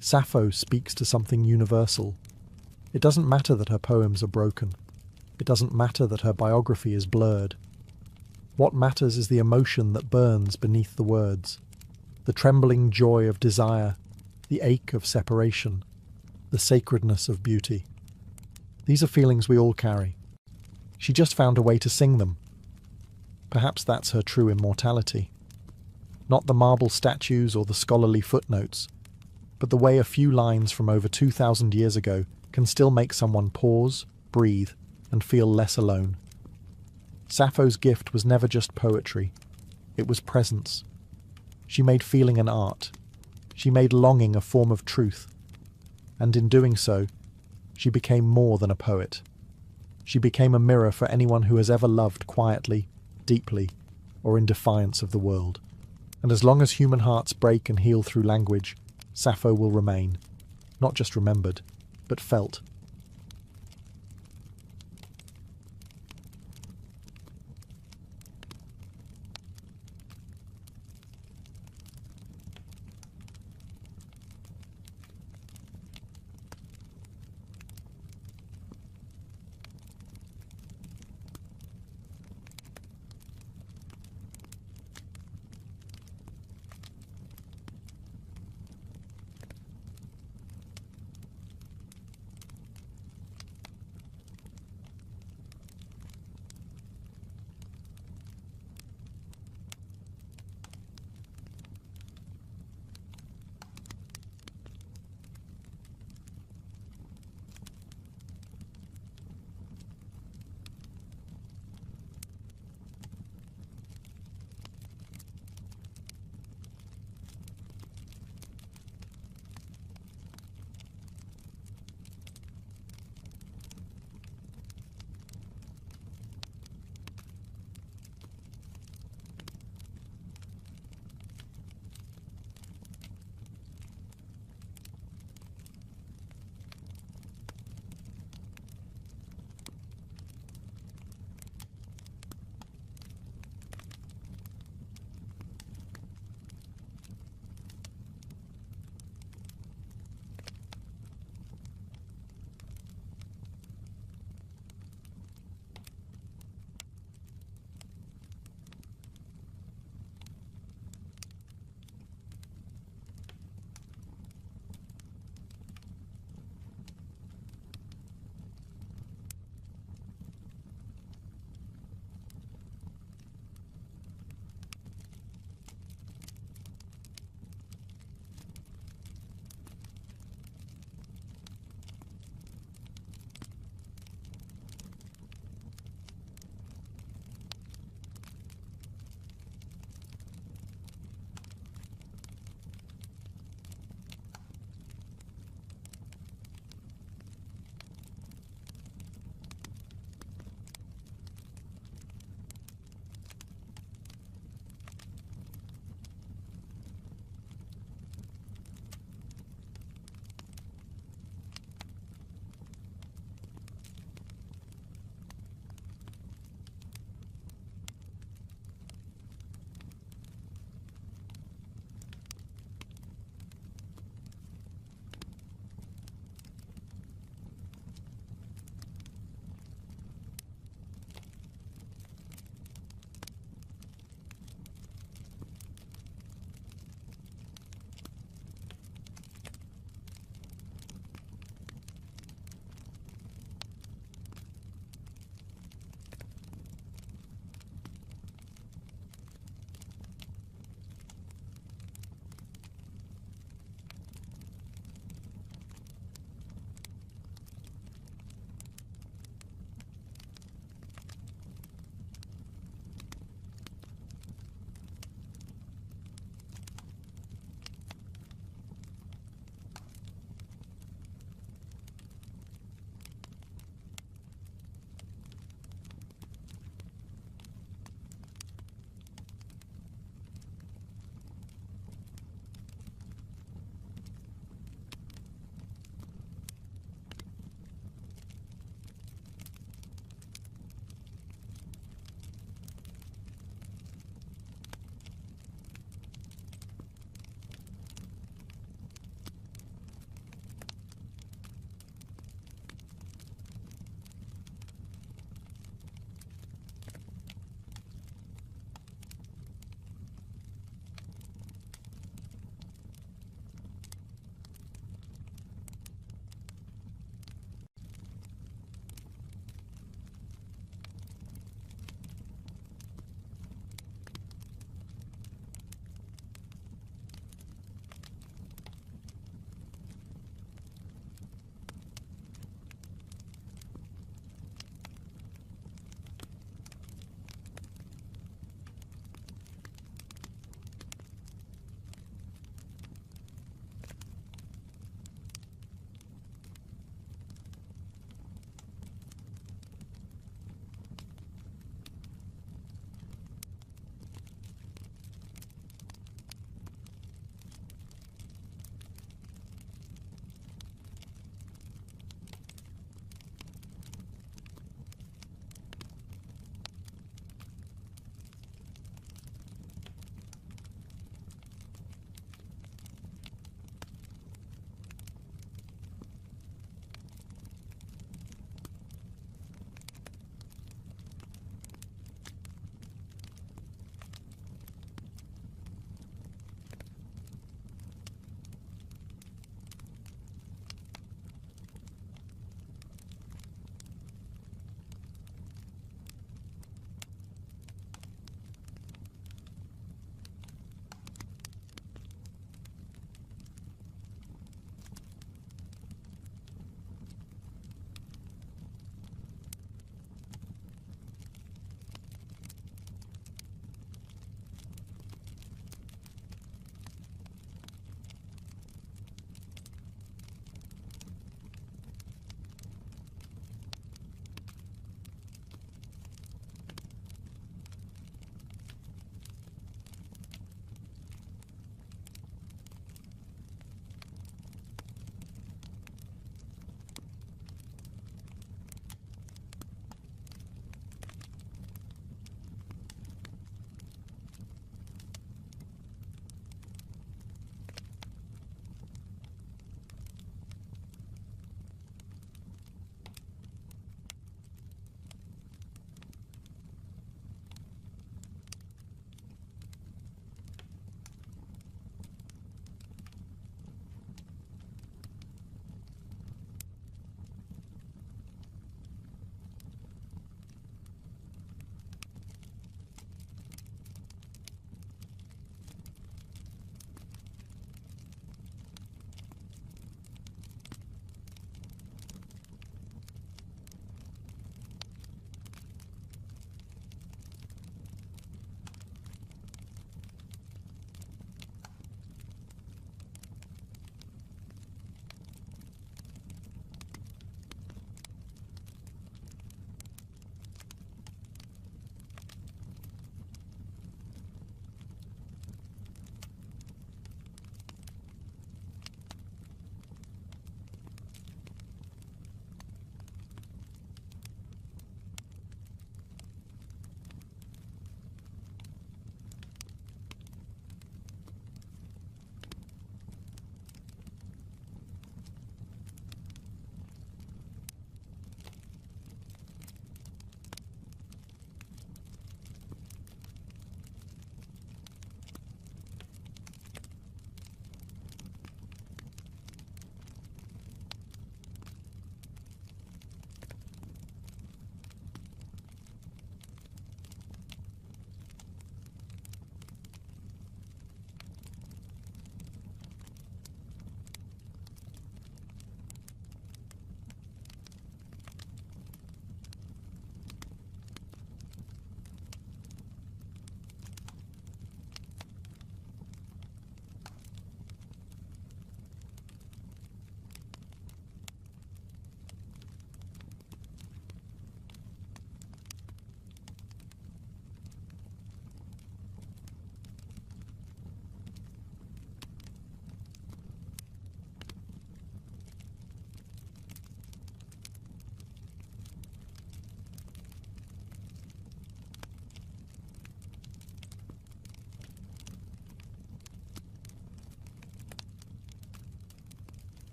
Sappho speaks to something universal. It doesn't matter that her poems are broken. It doesn't matter that her biography is blurred. What matters is the emotion that burns beneath the words, the trembling joy of desire, the ache of separation, the sacredness of beauty. These are feelings we all carry. She just found a way to sing them. Perhaps that's her true immortality. Not the marble statues or the scholarly footnotes, but the way a few lines from over 2,000 years ago can still make someone pause, breathe, and feel less alone. Sappho's gift was never just poetry. It was presence. She made feeling an art. She made longing a form of truth. And in doing so, she became more than a poet. She became a mirror for anyone who has ever loved quietly, deeply, or in defiance of the world. And as long as human hearts break and heal through language, Sappho will remain, not just remembered, but felt